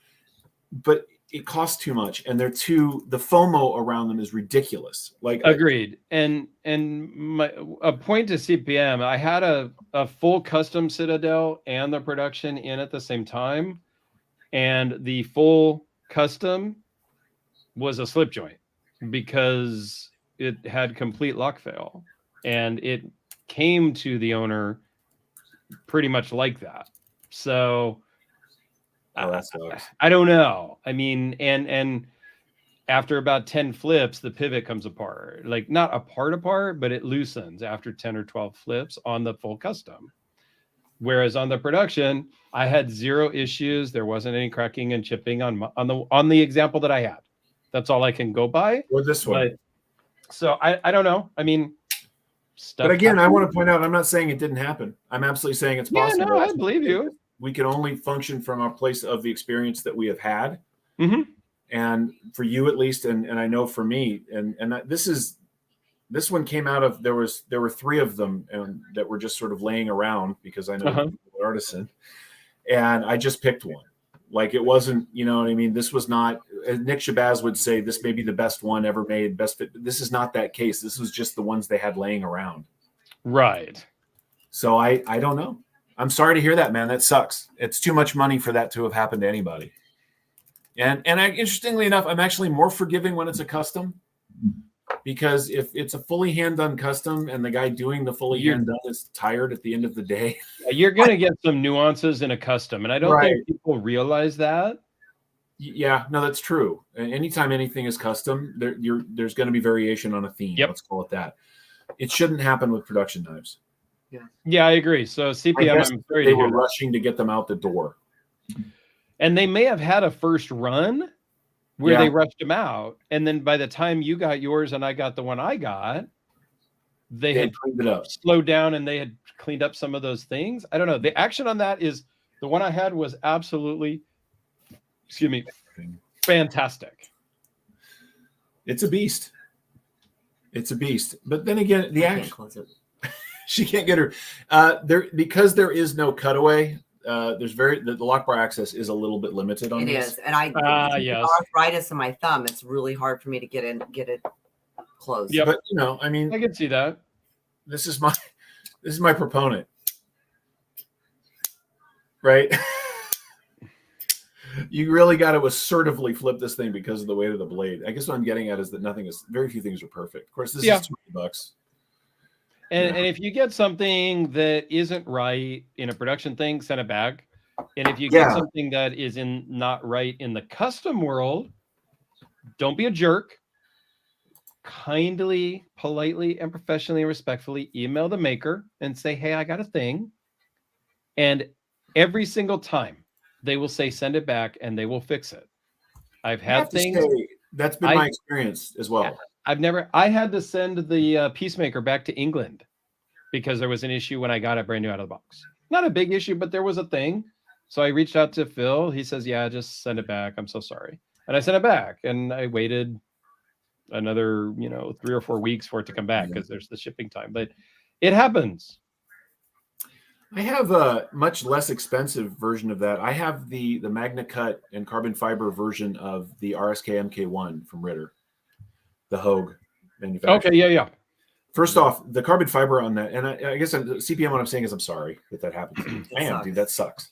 but it costs too much, and the FOMO around them is ridiculous. Like agreed. And a point to CPM, I had a full custom Citadel and the production in at the same time. and the full custom was a slip joint because it had complete lock fail, and it came to the owner pretty much like that. So that sucks. I don't know. I mean, and after about 10 flips, the pivot comes apart. Like not apart, but it loosens after 10 or 12 flips on the full custom. Whereas on the production, I had zero issues. There wasn't any cracking and chipping on the example that I had. That's all I can go by. Or this one. But, so I don't know. I mean, stuff. But again, happens. I want to point out, I'm not saying it didn't happen. I'm absolutely saying it's possible. No, I believe you. We can only function from our place of the experience that we have had. Mm-hmm. And for you at least, and I know for me, and this one came out of, there were 3 of them that were just sort of laying around because I know people are artisan, and I just picked one. Like it wasn't, you know what I mean? This was not, as Nick Shabazz would say, this may be the best one ever made, best fit. This is not that case. This was just the ones they had laying around. Right. So I don't know. I'm sorry to hear that, man. That sucks. It's too much money for that to have happened to anybody. And interestingly enough, I'm actually more forgiving when it's a custom, because if it's a fully hand done custom and the guy doing the fully hand done is tired at the end of the day, you're going to get some nuances in a custom. And I don't think people realize that. Yeah, no, that's true. Anytime anything is custom, there's going to be variation on a theme. Yep. Let's call it that. It shouldn't happen with production knives. Yeah, I agree. So CPM, I'm sorry they to hear were that. rushing to get them out the door. And they may have had a first run where they rushed them out. And then by the time you got yours and I got the one I got, they had cleaned it up, slowed down, and they had cleaned up some of those things. I don't know. The action on that is, the one I had was absolutely, fantastic. It's a beast. It's a beast. But then again, the action, she can't get her there because there is no cutaway. The lock bar access is a little bit limited on this. It is, and I yes. arthritis in my thumb. It's really hard for me to get it closed. Yeah, but you know, I mean, I can see that. This is my proponent, right? You really got to assertively flip this thing because of the weight of the blade. I guess what I'm getting at is that very few things are perfect. Of course, this is $20. And if you get something that isn't right in a production thing, send it back. And if you get something that is not right in the custom world, don't be a jerk. Kindly, politely, and professionally and respectfully email the maker and say, hey, I got a thing. And every single time they will say, send it back, and they will fix it. I've had things. That's been my experience as well. I had to send the Peacemaker back to England because there was an issue when I got it brand new out of the box. Not a big issue, but there was a thing. So I reached out to Phil. He says, yeah, just send it back. I'm so sorry. And I sent it back, and I waited another 3 or 4 weeks for it to come back because there's the shipping time. But it happens. I have a much less expensive version of that. I have the Magna Cut and carbon fiber version of the RSK MK1 from Ritter, the Hogue manufacturer. Okay, yeah. First off, the carbon fiber on that, and I guess CPM, what I'm saying is I'm sorry that happened. Damn, dude, that sucks.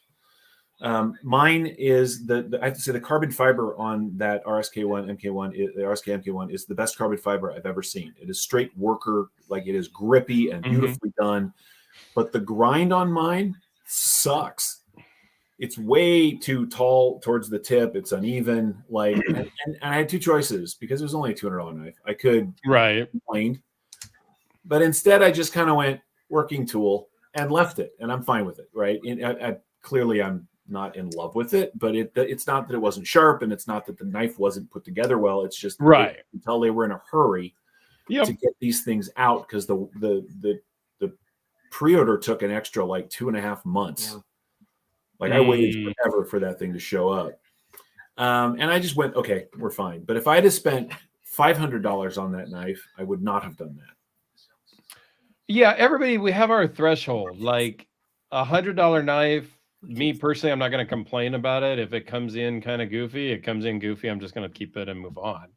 Mine is I have to say the carbon fiber on that RSK1 MK1, the RSK MK1 is the best carbon fiber I've ever seen. It is straight worker, like it is grippy and beautifully done. But the grind on mine sucks. It's way too tall towards the tip. It's uneven. And I had 2 choices because it was only a $200 knife. I could complain, but instead I just kind of went working tool and left it, and I'm fine with it. Right? Clearly, I'm not in love with it, but it's not that it wasn't sharp, and it's not that the knife wasn't put together well. It's just until they were in a hurry to get these things out because the pre-order took an extra 2.5 months. I waited forever for that thing to show up. And I just went, okay, we're fine. But if I had spent $500 on that knife, I would not have done that. Yeah, everybody, we have our threshold. Like $100 knife, me personally, I'm not going to complain about it. If it comes in kind of goofy, it comes in goofy. I'm just going to keep it and move on.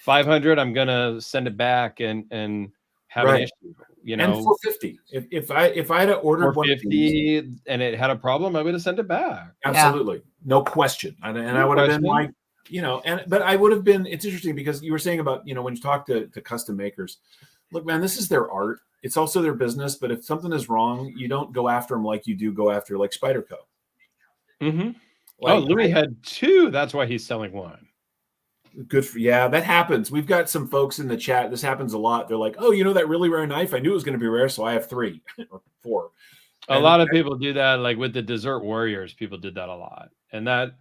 $500, I'm going to send it back and have an issue. You and know, 450. If I had ordered one of these, 450 and it had a problem, I would have sent it back. absolutely, no question. And I would have been like, but I would have been. It's interesting because you were saying about when you talk to custom makers, look, man, this is their art. It's also their business. But if something is wrong, you don't go after them like you do go after like Spyderco. Mm-hmm. Louis had 2. That's why he's selling 1. Good for that happens. We've got some folks in the chat. This happens a lot. They're like, oh, that really rare knife. I knew it was going to be rare, so I have 3 or 4. A lot of people do that, like with the Desert Warriors. People did that a lot, and that.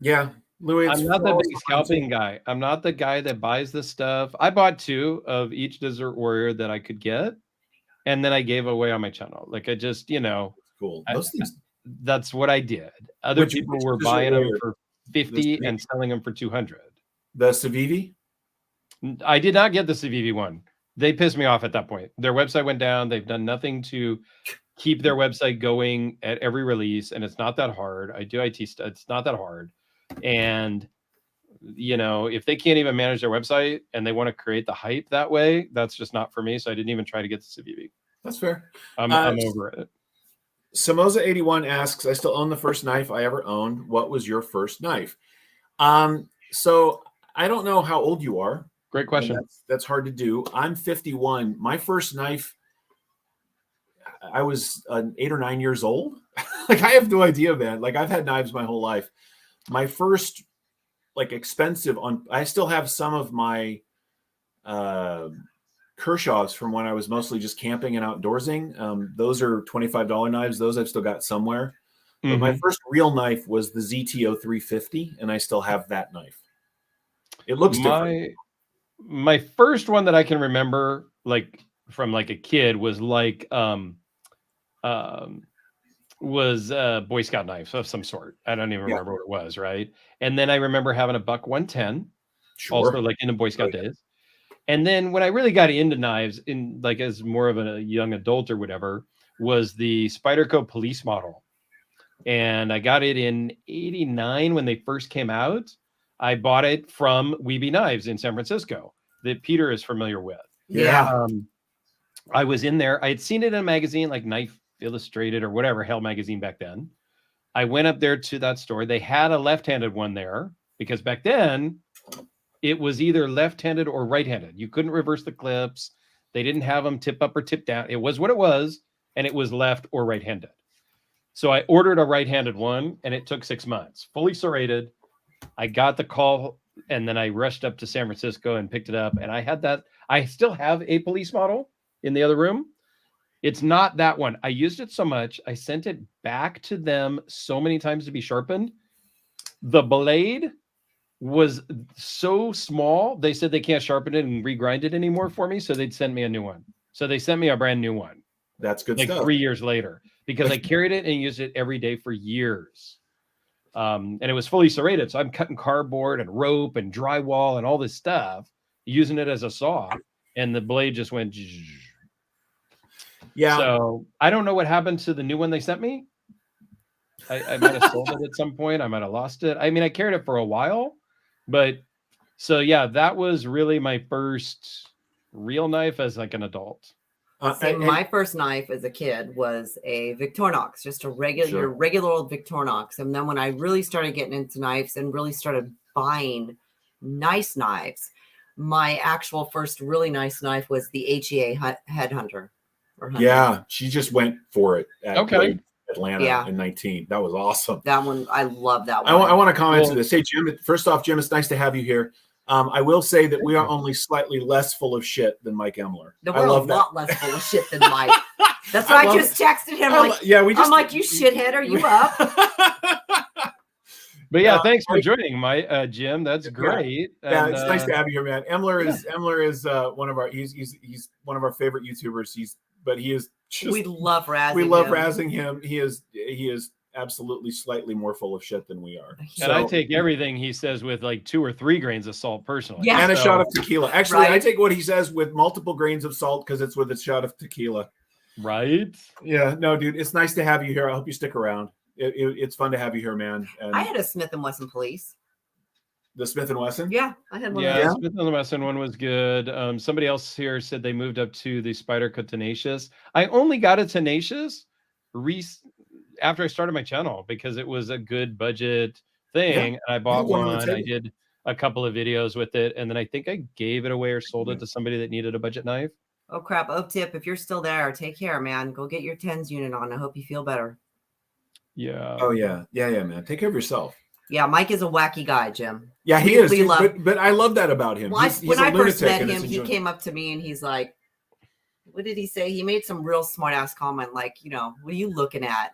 Yeah, Louis. I'm not the big scalping guy. I'm not the guy that buys this stuff. I bought 2 of each Desert Warrior that I could get, and then I gave away on my channel. Like I just, cool. Those things. That's what I did. Other people were buying them for 50 and selling them for 200. The Civivi? I did not get the Civivi one. They pissed me off at that point. Their website went down. They've done nothing to keep their website going at every release, and it's not that hard. I do IT stuff. It's not that hard. And, if they can't even manage their website and they want to create the hype that way, that's just not for me. So I didn't even try to get the Civivi. That's fair. I'm over it. Samoza81 asks, I still own the first knife I ever owned. What was your first knife? So I don't know how old you are. Great question. That's hard to do. I'm 51. My first knife, I was 8 or 9 years old. Like, I have no idea, man. Like, I've had knives my whole life. My first, expensive I still have some of my Kershaws from when I was mostly just camping and outdoorsing. Those are $25 knives. Those I've still got somewhere. But my first real knife was the ZTO 350, and I still have that knife. It looks different. My first one that I can remember, from a kid, was was a Boy Scout knife of some sort. I don't even remember what it was, right? And then I remember having a Buck 110, also in the Boy Scout days. And then when I really got into knives, as more of a young adult or whatever, was the Spyderco police model. And I got it in '89 when they first came out. I bought it from Weeby Knives in San Francisco that Peter is familiar with. Yeah. I was in there. I had seen it in a magazine like Knife Illustrated or whatever, Hell magazine back then. I went up there to that store. They had a left-handed one there because back then it was either left-handed or right-handed. You couldn't reverse the clips. They didn't have them tip up or tip down. It was what it was, and it was left or right-handed. So I ordered a right-handed one, and it took 6 months. Fully serrated. I got the call, and then I rushed up to San Francisco and picked it up, and I had that. I still have a police model in the other room. It's not that one. I used it so much, I sent it back to them so many times to be sharpened. The blade was so small, they said they can't sharpen it and regrind it anymore for me, so they'd send me a new one. So they sent me a brand new one. That's good stuff. 3 years later, because I carried it and used it every day for years. And it was fully serrated, so I'm cutting cardboard and rope and drywall and all this stuff, using it as a saw, and the blade just went. Yeah. So I don't know what happened to the new one they sent me. I might have sold it at some point. I might have lost it. I mean, I carried it for a while, but so yeah, that was really my first real knife as an adult. My first knife as a kid was a Victorinox, just a regular old Victorinox. And then when I really started getting into knives and really started buying nice knives, my actual first really nice knife was the HEA Headhunter. Yeah, she just went for it at Atlanta in 19. That was awesome. That one, I love that one. I want to comment to this. Hey, Jim, first off, Jim, it's nice to have you here. I will say that we are only slightly less full of shit than Mike Emler. We're a lot less full of shit than Mike. That's why I just texted him. I'm like, you shithead, are you up? But yeah, thanks for joining, Jim. That's great. Yeah, it's nice to have you here, man. Emler is one of our he's one of our favorite YouTubers. We love razzing him. He is absolutely slightly more full of shit than we are. And I take everything he says with 2 or 3 grains of salt personally. Yeah. And a shot of tequila. Actually, I take what he says with multiple grains of salt because it's with a shot of tequila. Right? Yeah. No, dude, it's nice to have you here. I hope you stick around. It's fun to have you here, man. And I had a Smith & Wesson Police. The Smith and Wesson. Yeah, I had one. Yeah, Of Smith and Wesson one was good. Somebody else here said they moved up to the Spyderco Tenacious. I only got a Tenacious after I started my channel because it was a good budget thing, and I bought one. I did a couple of videos with it, and then I think I gave it away or sold it to somebody that needed a budget knife. Oh crap! Oh, Tip, if you're still there, take care, man. Go get your tens unit on. I hope you feel better. Yeah. Oh yeah, man. Take care of yourself. Yeah, Mike is a wacky guy, Jim. Yeah, he is. But I love that about him. Well, when I first met him, he came up to me and he's like, "What did he say?" He made some real smart ass comment, like, "What are you looking at?"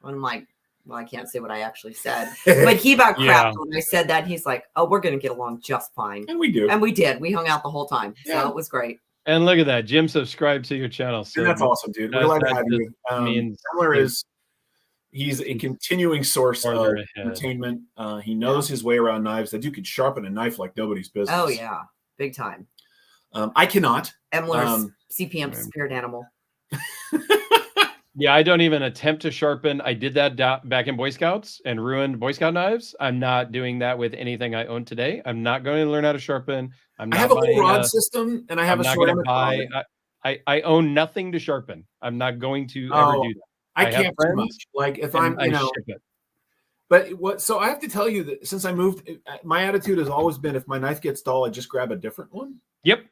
And I'm like, "Well, I can't say what I actually said," but he about crapped when I said that. He's like, "Oh, we're gonna get along just fine," and we do, and we did. We hung out the whole time, so it was great. And look at that, Jim subscribed to your channel. So that's awesome, dude. We're glad to have you. Summer is. He's a continuing source of entertainment. He knows his way around knives. That dude could sharpen a knife like nobody's business. Oh yeah, big time. I cannot. Emler's CPM spirit animal. Yeah, I don't even attempt to sharpen. I did that back in Boy Scouts and ruined Boy Scout knives. I'm not doing that with anything I own today. I'm not going to learn how to sharpen. I have a whole rod system, and I have a ceramic rod. I own nothing to sharpen. I'm not going to ever do that. I can't too much. Like if I'm, but what? So I have to tell you that since I moved, my attitude has always been: if my knife gets dull, I just grab a different one. Yep.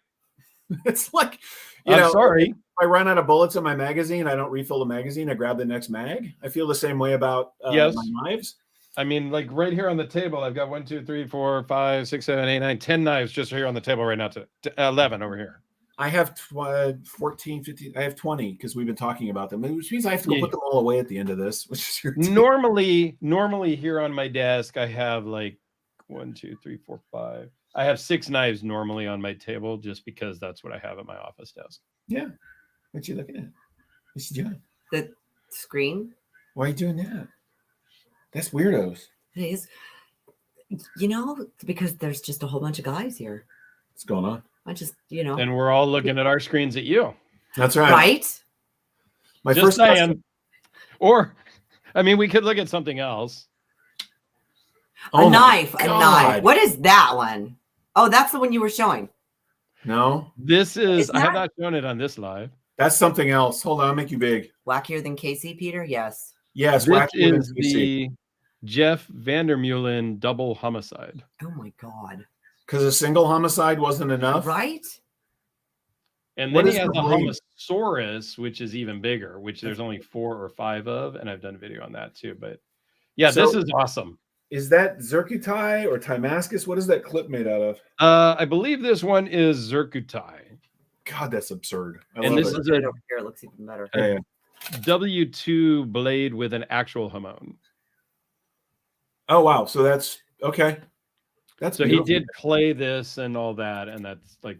It's like, I'm sorry. If I run out of bullets in my magazine, I don't refill the magazine. I grab the next mag. I feel the same way about my knives. I mean, like right here on the table, I've got 1, 2, 3, 4, 5, 6, 7, 8, 9, 10 knives just here on the table right now. To 11 over here. I have 14, 15. I have 20 because we've been talking about them, which means I have to go put them all away at the end of this. Which is normally here on my desk, I have like 1, 2, 3, 4, 5. I have 6 knives normally on my table just because that's what I have at my office desk. Yeah. What you looking at? What's your job? The screen. Why are you doing that? That's weirdos. It is. Because there's just a whole bunch of guys here. What's going on? I just, And we're all looking at our screens at you. That's right. Right? My just first saying. Or, I mean, we could look at something else. A knife. What is that one? Oh, that's the one you were showing. No. This is I have not shown it on this live. That's something else. Hold on, I'll make you big. Wackier than Casey, Peter? Yes. Yes, this is the Jeff Vandermeulen double homicide. Oh, my God. Because a single homicide wasn't enough, right? And then he has a Homosaurus, which is even bigger, which there's only 4 or 5 of, and I've done a video on that too. But yeah, this is awesome. Is that Zircuti or Timascus? What is that clip made out of? I believe this one is Zircuti. God, that's absurd. And this is over here. It looks even better. W2 blade with an actual hamon. Oh wow! So that's okay. So he did clay this and all that, and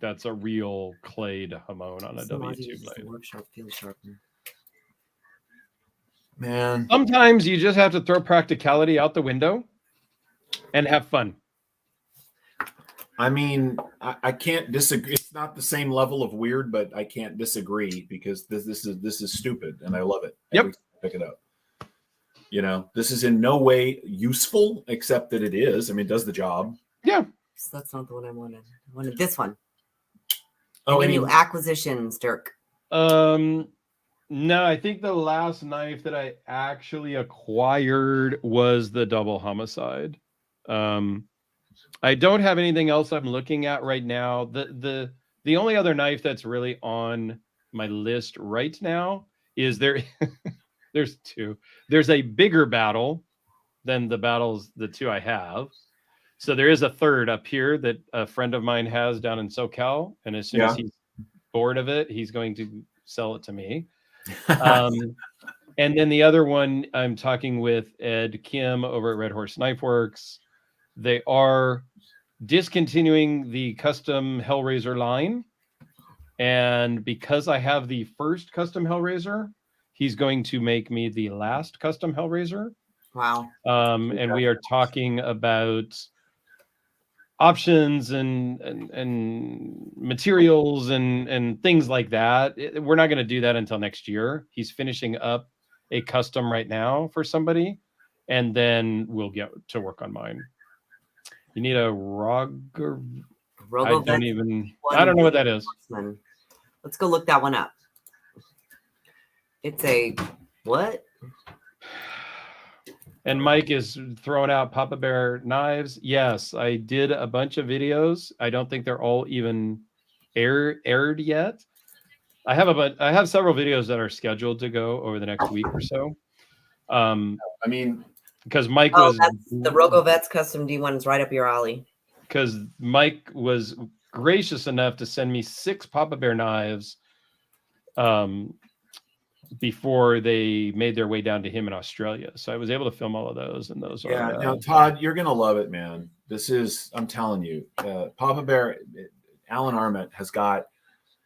that's a real clayed hamon on a W2 blade. Workshop field sharpener. Man, sometimes you just have to throw practicality out the window and have fun. I mean, I can't disagree. It's not the same level of weird, but I can't disagree because this is stupid, and I love it. Yep, pick it up. This is in no way useful, except that it is. I mean, it does the job. Yeah. So that's not the one I wanted. I wanted this one. Oh, any new acquisitions, Dirk? No, I think the last knife that I actually acquired was the double homicide. I don't have anything else I'm looking at right now. The only other knife that's really on my list right now is there's 2. There's a bigger battle than the 2 I have. So there is a third up here that a friend of mine has down in SoCal. And as soon as he's bored of it, he's going to sell it to me. And then the other one, I'm talking with Ed Kim over at Red Horse Knife Works. They are discontinuing the custom Hellraiser line. And because I have the first custom Hellraiser, he's going to make me the last custom Hellraiser. Wow. And we are talking about options and materials and things like that. We're not going to do that until next year. He's finishing up a custom right now for somebody, and then we'll get to work on mine. You need a Roger. I don't know what that is. Let's go look that one up. It's a what? And Mike is throwing out Papa Bear knives. Yes, I did a bunch of videos. I don't think they're all even aired yet. I have several videos that are scheduled to go over the next week or so. I mean, because Mike that's the Rogovets Custom D1 is right up your alley. Because Mike was gracious enough to send me 6 Papa Bear knives before they made their way down to him in Australia. So I was able to film all of those, and those are... now, Todd, you're going to love it, man. This is, I'm telling you, Papa Bear, Alan Arment has got...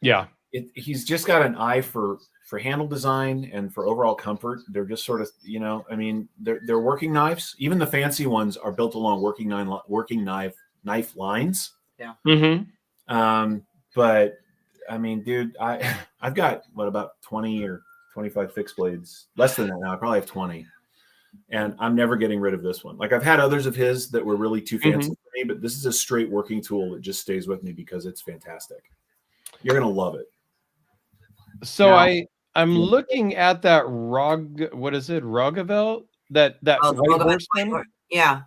Yeah. He's just got an eye for handle design and for overall comfort. They're just sort of, I mean, they're working knives. Even the fancy ones are built along working knife lines. Yeah. Mm-hmm. But I mean, dude, I've got about 20 or 25 fixed blades, less than that now. I probably have 20, and I'm never getting rid of this one. Like, I've had others of his that were really too fancy for me, but this is a straight working tool that just stays with me because it's fantastic. You're gonna love it. So now, I'm looking at that Roggevelt, that white horse one. Yeah.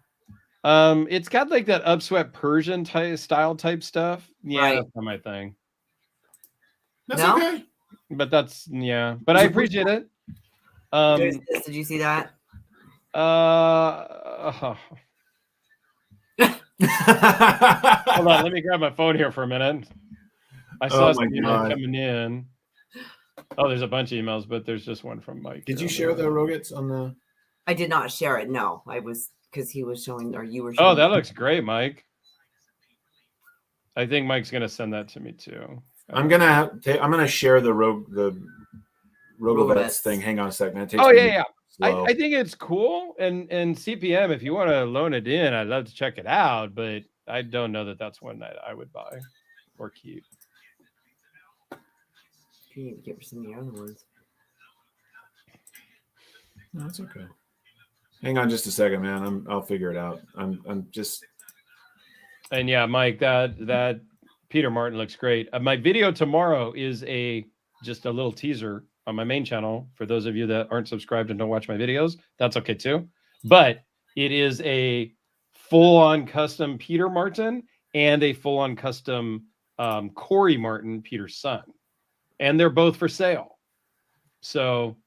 It's got like that upswept Persian style stuff. Yeah, right. That's not my thing. That's okay. But that's but I appreciate it. Did you see that? Hold on, let me grab my phone here for a minute. I saw some email coming in. Oh, there's a bunch of emails, but there's just one from Mike. Did you share the Rogets on the? I did not share it. No, I was because he was showing, or you were showing. Oh, that looks great, Mike. I think Mike's gonna send that to me too. I'm gonna share the Rogovets thing. Hang on a second. Yeah. I think it's cool, and CPM, if you want to loan it in, I'd love to check it out, but I don't know that that's one that I would buy or keep. You need to get some of the other ones. No, that's okay. Hang on just a second, man. I'll figure it out. I'm just. And yeah, Mike, that Peter Martin looks great. My video tomorrow is just a little teaser on my main channel. For those of you that aren't subscribed and don't watch my videos, that's okay too. But it is a full-on custom Peter Martin and a full-on custom Corey Martin, Peter's son. And they're both for sale. So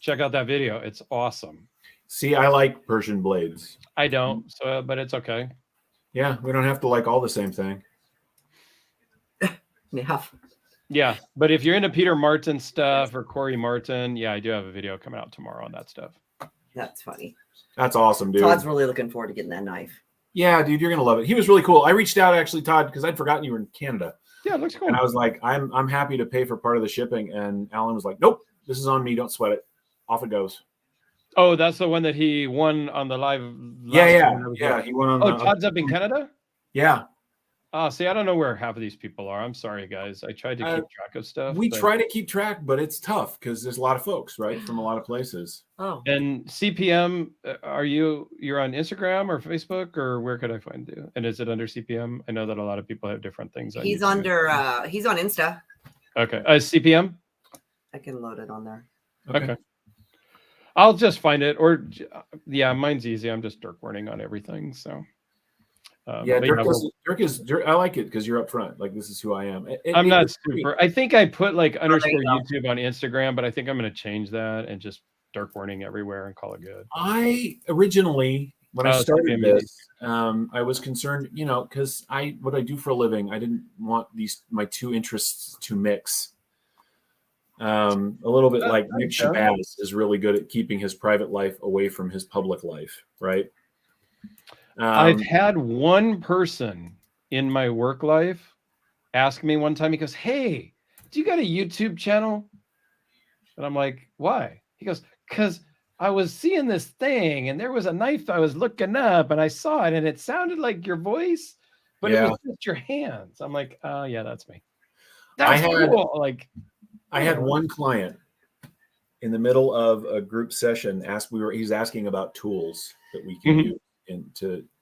check out that video. It's awesome. See, I like Persian blades. I don't, but it's okay. Yeah, we don't have to like all the same thing. Yeah, but if you're into Peter Martin stuff or Corey Martin, I do have a video coming out tomorrow on that stuff. That's funny. That's awesome, dude. Todd's really looking forward to getting that knife. Yeah, dude, you're gonna love it. He was really cool. I reached out actually, Todd, because I'd forgotten you were in Canada. Yeah, it looks cool. And I was like, I'm happy to pay for part of the shipping. And Alan was like, nope, this is on me. Don't sweat it. Off it goes. Oh, that's the one that he won on the live. Yeah. He won on. Todd's up in Canada. Yeah. See, I don't know where half of these people are. I'm sorry, guys. I tried to keep track of stuff. We try to keep track, but it's tough because there's a lot of folks, right, from a lot of places. Oh. And CPM, you're on Instagram or Facebook, or where could I find you? And is it under CPM? I know that a lot of people have different things. He's under. He's on Insta. Okay. CPM. I can load it on there. Okay. I'll just find it, or mine's easy. I'm just Dirk Warning on everything, so. Dirk is. I like it because you're up front. Like, this is who I am. I'm not super. I think I put like underscore YouTube on Instagram, but I think I'm going to change that and just Dirk Warning everywhere and call it good. I originally, when I started this, I was concerned, because what I do for a living, I didn't want my two interests to mix. A little bit like Nick Shabazz is really good at keeping his private life away from his public life, right? I've had one person in my work life ask me one time, he goes, "Hey, do you got a YouTube channel?" And I'm like, "Why?" He goes, "Because I was seeing this thing and there was a knife I was looking up and I saw it and it sounded like your voice, but it was just your hands." I'm like, "Oh yeah, that's me." That's cool. Like, I had one client in the middle of a group session he's asking about tools that we can use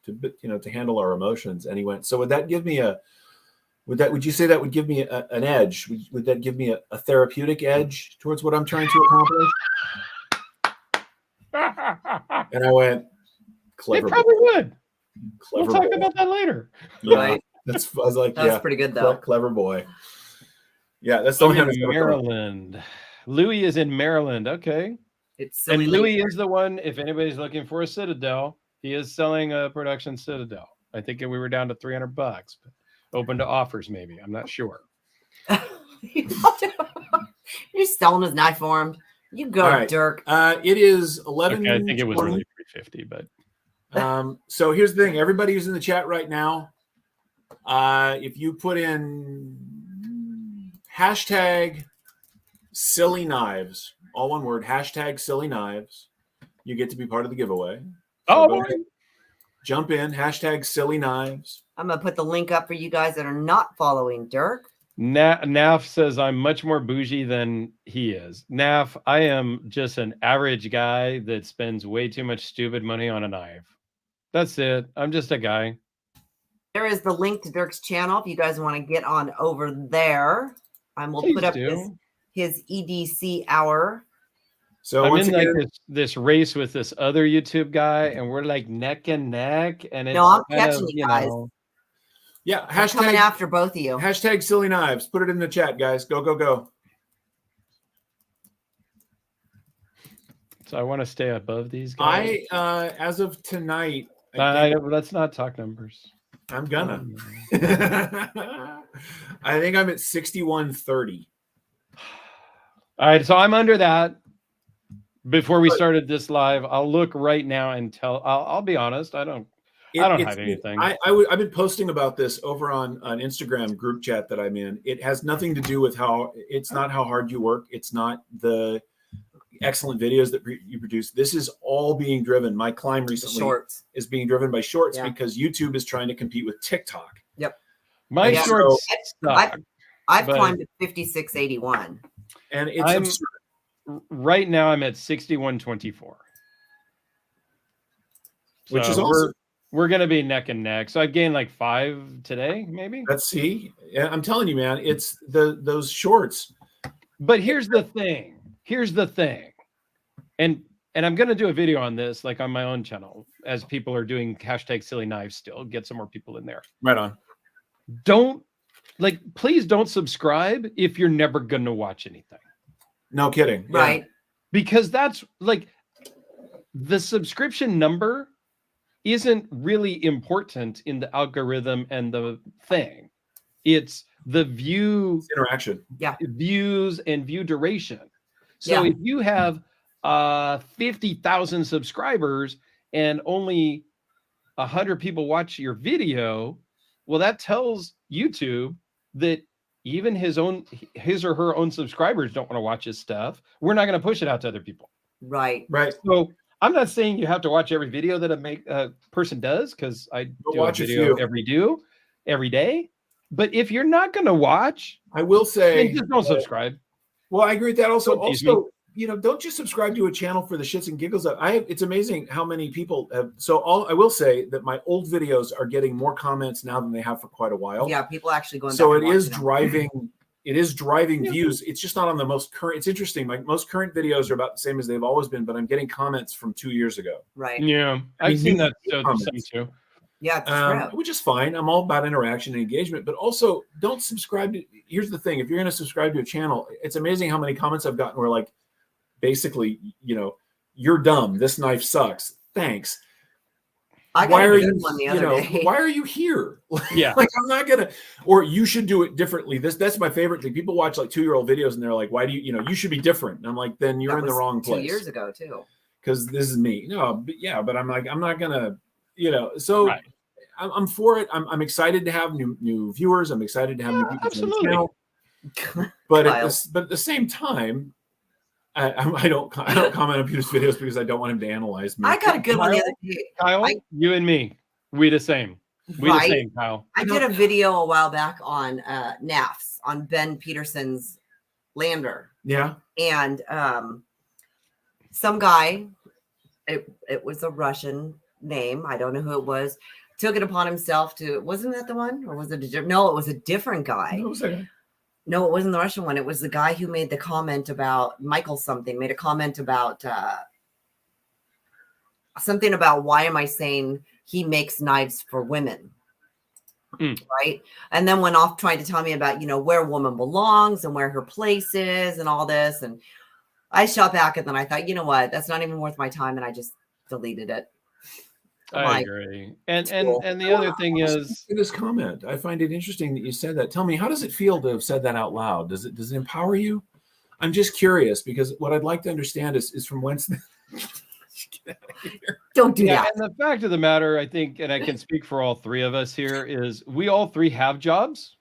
to handle our emotions. And he went, so would that give me would you say that would give me an edge? Would that give me a therapeutic edge towards what I'm trying to accomplish? And I went, clever. It probably would. Clever We'll talk boy. about that later. Yeah, Right. I was like, That was pretty good though. Clever boy. Yeah, that's the I'm only in Maryland. Louis is in Maryland. Okay. It's And silly. Louis is the one, if anybody's looking for a Citadel, he is selling a production Citadel. I think we were down to $300, but open to offers maybe. I'm not sure. You're selling his knife for him. You go, All right. Dirk. It is 11. Okay, I think it was really 350, but so here's the thing. Everybody who's in the chat right now, if you put in hashtag silly knives, all one word, hashtag silly knives, you get to be part of the giveaway. So go ahead, jump in, hashtag silly knives. I'm going to put the link up for you guys that are not following Dirk. Naf says I'm much more bougie than he is. Naf, I am just an average guy that spends way too much stupid money on a knife. That's it. I'm just a guy. There is the link to Dirk's channel if you guys want to get on over there. We'll Please put up do. his EDC hour. So I'm once in again, like this race with this other YouTube guy, and we're like neck and neck. And it's No, I'm kind catching of, you guys. yeah, I'm coming after both of you. Hashtag silly knives. Put it in the chat, guys. Go, go, go. So I want to stay above these guys. As of tonight, Let's not talk numbers. I'm gonna. I think I'm at 6130. All right, so I'm under that. Before we started this live, I'll look right now and tell. I'll be honest. I don't hide anything. I've been posting about this over on an Instagram group chat that I'm in. It has nothing to do with it's not how hard you work. It's not the excellent videos that you produce. This is all being driven. My climb recently is being driven by shorts because YouTube is trying to compete with TikTok. Yep. My shorts suck. I've climbed to 5681. And it's absurd. Right now I'm at 6124. Which is awesome. We're going to be neck and neck. So I've gained like 5 today, maybe. Let's see. Yeah, I'm telling you, man, it's those shorts. But here's the thing. And I'm going to do a video on this, like on my own channel, as people are doing hashtag silly knives still. Get some more people in there. Right on. Please don't subscribe if you're never going to watch anything. No kidding. Right. Yeah. Because that's like the subscription number isn't really important in the algorithm and the thing. It's the interaction. Yeah. Views and view duration. So if you have 50,000 subscribers and only 100 people watch your video, well, that tells YouTube that even his or her own subscribers don't want to watch his stuff. We're not going to push it out to other people. Right. So I'm not saying you have to watch every video that a person does, because I do a video every day. But if you're not going to watch, I will say, then just don't subscribe. Well, I agree with that. Also, don't just subscribe to a channel for the shits and giggles. It's amazing how many people have. I will say that my old videos are getting more comments now than they have for quite a while. Yeah, people actually going. So it is driving. It is driving views. It's just not on the most current. It's interesting. My most current videos are about the same as they've always been, but I'm getting comments from 2 years ago. Right. Yeah, I've seen that too. Yeah, which is fine. I'm all about interaction and engagement, but also don't subscribe to. Here's the thing: if you're going to subscribe to a channel, it's amazing how many comments I've gotten where, like, basically, you're dumb. This knife sucks. Thanks. Why are you here? Yeah. Like, I'm not gonna, or you should do it differently. That's my favorite thing. People watch like 2-year-old videos and they're like, why do you should be different? And I'm like, then you're in the wrong place. 2 years ago too. Because this is me. No, but I'm like, I'm not gonna, so right. I'm for it. I'm excited to have new viewers. I'm excited to have new people on the channel. But at the same time, I don't comment on Peter's videos because I don't want him to analyze me. I got a good one the other day. Kyle, you and me, we the same. We the same, Kyle. I did a video a while back on NAFs, on Ben Peterson's lander. Yeah. And some guy, it was a Russian name, I don't know who it was, took it upon himself to, wasn't that the one? Or was it no, it was a different guy. No, was that- No, it wasn't the Russian one. It was the guy who made the comment about Michael something, made a comment about something about why am I saying he makes knives for women? Right. And then went off trying to tell me about, where a woman belongs and where her place is and all this. And I shot back and then I thought, you know what? That's not even worth my time. And I just deleted it. I agree. And the other thing is this comment. I find it interesting that you said that. Tell me, how does it feel to have said that out loud? Does it empower you? I'm just curious because what I'd like to understand is from whence get out of here. Don't do that. And the fact of the matter, I think, and I can speak for all three of us here, is we all three have jobs.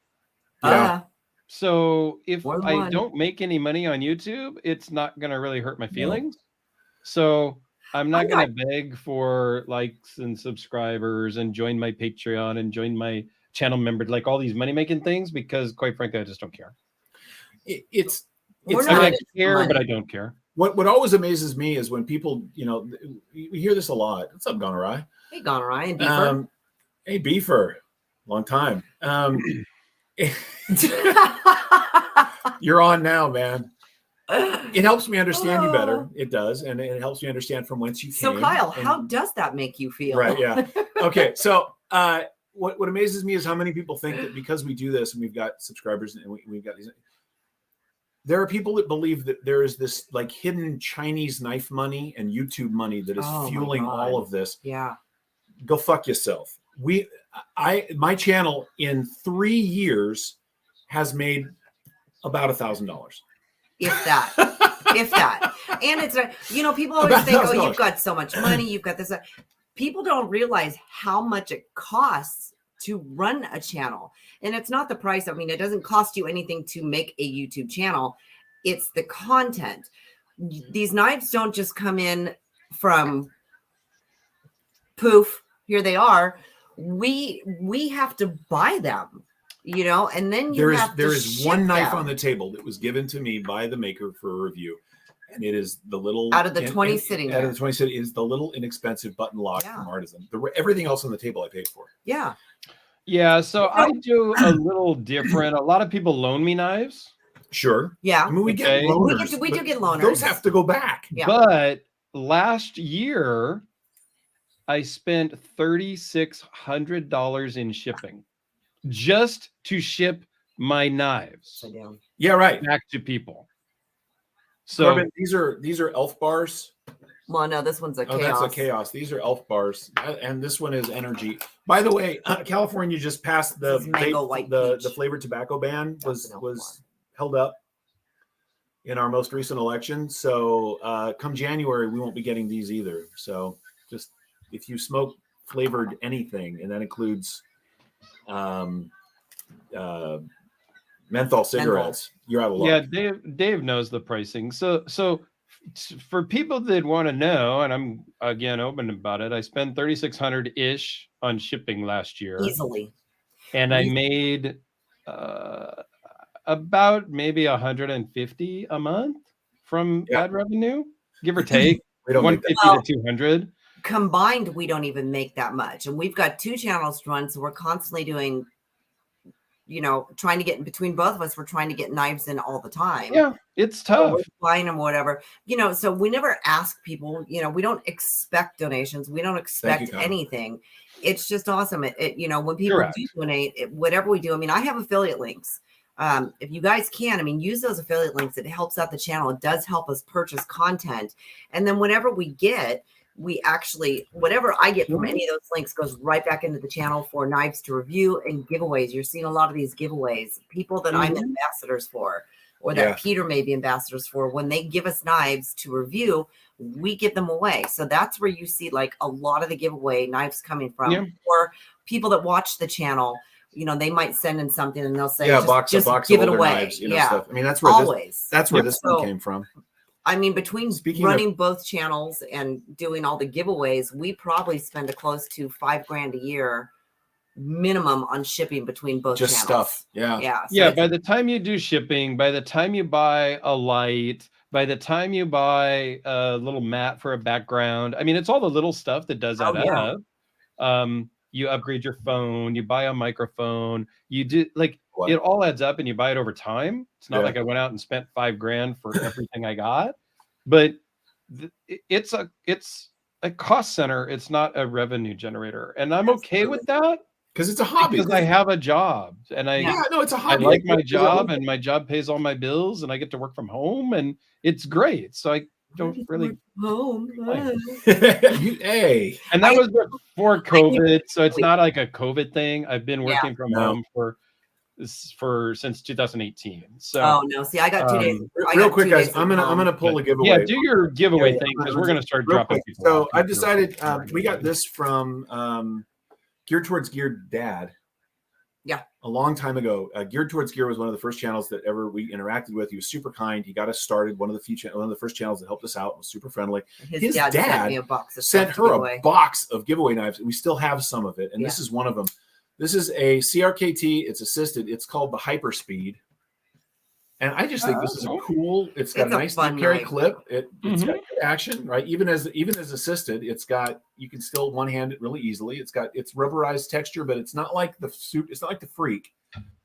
Yeah. So if I don't make any money on YouTube, it's not going to really hurt my feelings. So I'm not going to beg for likes and subscribers and join my Patreon and join my channel member, like all these money making things, because quite frankly, I just don't care. I care, but I don't care. What always amazes me is when people, we hear this a lot. What's up, Gonorrhea? Hey, Gonorrhea and Beefer. Hey, Beefer. Long time. You're on now, man. It helps me understand you better. It does. And it helps me understand from whence you came. So, Kyle, how does that make you feel? Right, yeah. Okay, so what amazes me is how many people think that because we do this and we've got subscribers and we've got these... There are people that believe that there is this like hidden Chinese knife money and YouTube money that is fueling all of this. Yeah. Go fuck yourself. My channel in 3 years has made about $1,000. If that. And it's, people always think, oh, you've got so much money. You've got this. People don't realize how much it costs to run a channel. And it's not the price. I mean, it doesn't cost you anything to make a YouTube channel. It's the content. These knives don't just come in from poof, here they are. We have to buy them, and then there is one knife on the table that was given to me by the maker for a review. And it is the little out of the 20 sitting out of the 20 sitting is the little inexpensive button lock from Artisan. Everything else on the table I paid for. Yeah. Yeah, so I do a little different. A lot of people loan me knives. Sure. Yeah. I mean, we get loaners. We do get loaners. Those have to go back. Yeah. But last year, I spent $3,600 in shipping just to ship my knives. Yeah, right. Back to people. So Corbin, these are elf bars. Well, no, this one's a chaos. That's a chaos. These are elf bars, and this one is energy. By the way, California just passed the flavored tobacco ban was held up in our most recent election. So come January, we won't be getting these either. So just if you smoke flavored anything, and that includes menthol cigarettes, you're out of luck. Yeah, Dave knows the pricing. So for people that want to know, and I'm again open about it, I spent $3,600-ish on shipping last year. Easily. And I made about maybe $150 a month from ad revenue, give or take. 150 to 200. Combined, we don't even make that much. And we've got 2 channels to run, so we're constantly doing, trying to get in between both of us. We're trying to get knives in all the time. Yeah, it's tough. So buying them, whatever. So we never ask people. We don't expect donations. We don't expect anything. It's just awesome. When people do donate, whatever we do. I mean, I have affiliate links. If you guys can, use those affiliate links. It helps out the channel. It does help us purchase content. And then whatever we get, whatever I get from any of those links goes right back into the channel for knives to review and giveaways. You're seeing a lot of these giveaways, people that I'm ambassadors for, or that Peter may be ambassadors for. When they give us knives to review, we give them away. So that's where you see like a lot of the giveaway knives coming from, or people that watch the channel. They might send in something and they'll say, a box give it away. Knives, stuff. That's where that's where this one came from. Between running both channels and doing all the giveaways, we probably spend close to $5,000 a year minimum on shipping between both channels. Stuff. Yeah. So by the time you do shipping, by the time you buy a light, by the time you buy a little mat for a background, I mean, it's all the little stuff that does add up. You upgrade your phone, you buy a microphone, you do like it all adds up and you buy it over time. It's not like I went out and spent $5,000 for everything I got, but it's a cost center. It's not a revenue generator. And I'm okay with that. Because it's a hobby. Because I have a job and it's a hobby. I like my job and my job pays all my bills and I get to work from home and it's great. So I don't really home. Hey. And that was before COVID. So it's not like a COVID thing. I've been working from home since 2018. So no, see, I got 2 days. Real quick, guys, I'm gonna pull a giveaway. Yeah, do your giveaway thing because we're gonna start dropping people. So I've decided we got this from Geared Towards Gear Dad. Yeah. A long time ago. Geared Towards Gear was one of the first channels that ever we interacted with. He was super kind. He got us started. One of the first channels that helped us out. Was super friendly. His dad sent me a box of sent her a box of giveaway knives, and we still have some of it. And this is one of them. This is a CRKT. It's assisted. It's called the Hyperspeed. And I just think this is a cool. It's got a nice deep carry clip. It's got good action, right? Even as assisted, you can still one hand it really easily. It's rubberized texture, but it's not like the Freak.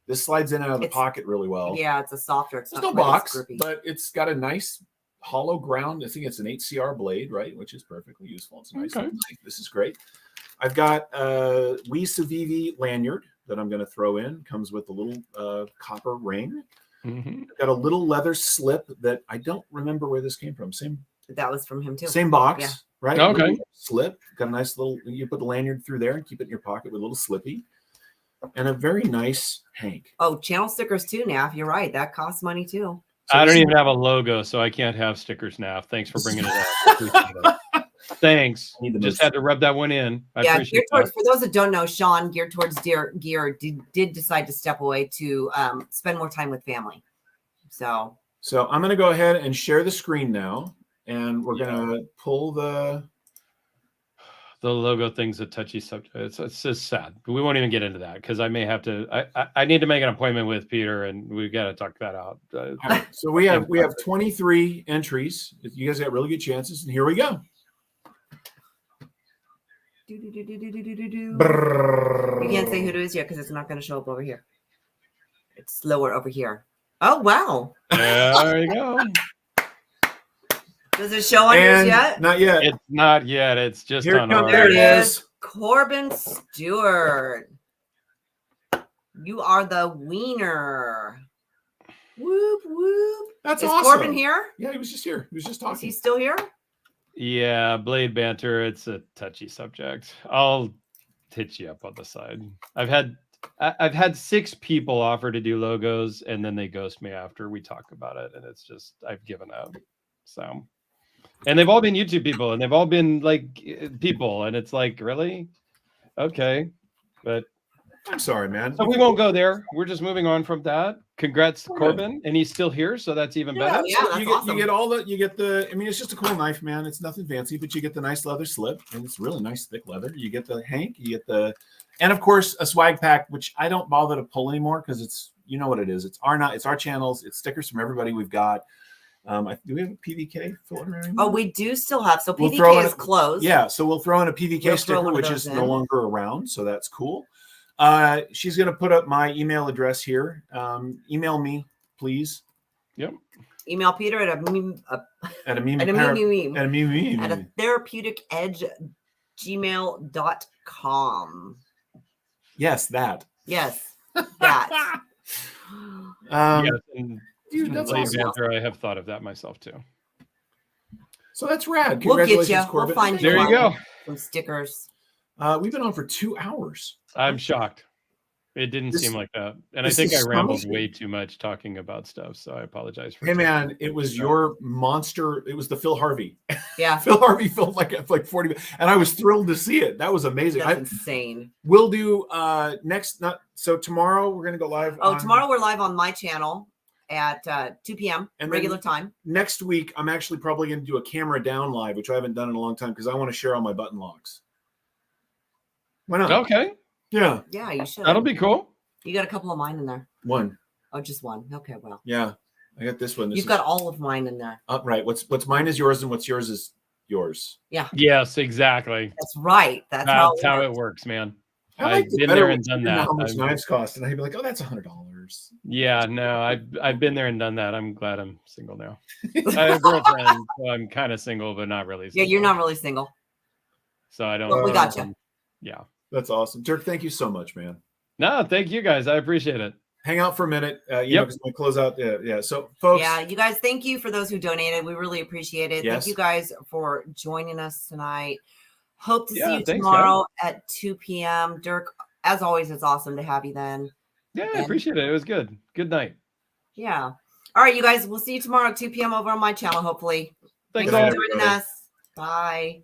This slides in and out of the pocket really well. Yeah, it's a softer. There's no box, but it's got a nice hollow ground. I think it's an 8CR blade, right? Which is perfectly useful. It's nice. Okay. This is great. I've got a WCK lanyard that I'm going to throw in. Comes with a little copper ring. Got a little leather slip that I don't remember where this came from. That was from him too. Same box, right? Okay. Slip. Got a nice little. You put the lanyard through there and keep it in your pocket with a little slippy, and a very nice hank. Oh, channel stickers too. Now, you're right. That costs money too. So I don't even have a logo, so I can't have stickers now. Thanks for bringing it up. Thanks. Just had to rub that one in. I appreciate that. For those that don't know, Sean, Geared Towards Gear did decide to step away to spend more time with family. So I'm going to go ahead and share the screen now, and we're going to pull the logo thing's a touchy subject. It's just sad. We won't even get into that because I may have to. I need to make an appointment with Peter, and we've got to talk that out. Right. So we have 23 entries. You guys got really good chances, and here we go. You can't say who it is yet because it's not going to show up over here. It's lower over here. Oh, wow. There you go. Does it show on yours yet? Not yet. It's not yet. It's just here on ours. There it is. Corbin Stewart. You are the wiener. Whoop, whoop. That's awesome. Is Corbin here? Yeah, he was just here. He was just talking. Is he still here? Yeah, blade banter. It's a touchy subject. I'll hit you up on the side. I've had 6 people offer to do logos, and then they ghost me after we talk about it, and it's just I've given up. So, and they've all been YouTube people, and they've all been like people, and it's like really okay, but I'm sorry, man. So we won't go there. We're just moving on from that. Congrats to Corbin, and he's still here, so that's even better. Yeah, that's awesome. You get the. I mean, it's just a cool knife, man. It's nothing fancy, but you get the nice leather slip, and it's really nice thick leather. You get the hank, and of course a swag pack, which I don't bother to pull anymore because it's what it is. It's our channels. It's stickers from everybody we've got. Do we have a PVK floating around? Oh, we do still have. So PVK is closed. Yeah, so we'll throw in a PVK sticker, which is no longer around. So that's cool. She's going to put up my email address here. Email me, please. Yep. Email Peter at a therapeuticedge@gmail.com. Yes, that. Yes, that. Yes, and dude, that's awesome. I have thought of that myself too. So that's rad. We'll get you. We'll find you. There you go. Some stickers. We've been on for 2 hours. I'm shocked. It didn't seem like that. And I think I rambled way too much talking about stuff. So I apologize for Hey, man, it was your monster. It was the Phil Harvey. Yeah. Phil Harvey filmed like 40 minutes. And I was thrilled to see it. That was amazing. That's insane. We'll do tomorrow we're going to go live. Tomorrow we're live on my channel at 2 p.m. and regular time. Next week, I'm actually probably going to do a camera down live, which I haven't done in a long time because I want to share all my button locks. Why not? Okay. Yeah. Yeah, you should. That'll be cool. You got a couple of mine in there. One. Oh, just one. Okay, well. Yeah. I got this one. You've got all of mine in there. Right. What's mine is yours, and what's yours is yours. Yeah. Yes, exactly. That's right. That's how it works, man. I've been there and done that. How much knives cost, and I'd be like, "Oh, that's $100." Yeah, no, I've been there and done that. I'm glad I'm single now. I have a girlfriend, so I'm kind of single, but not really. Yeah, you're not really single. So I don't. But we got you. Yeah, that's awesome, Dirk. Thank you so much, man. No, thank you guys. I appreciate it. Hang out for a minute, you know, because we close out. Yeah. So, folks. Yeah, you guys, thank you for those who donated. We really appreciate it. Yes. Thank you guys for joining us tonight. Hope to see you thanks, tomorrow at 2 p.m. Dirk, as always, it's awesome to have you then. Yeah, I appreciate it. It was good. Good night. Yeah. All right, you guys, we'll see you tomorrow at 2 p.m. over on my channel, hopefully. Thanks for all. joining us. Bye.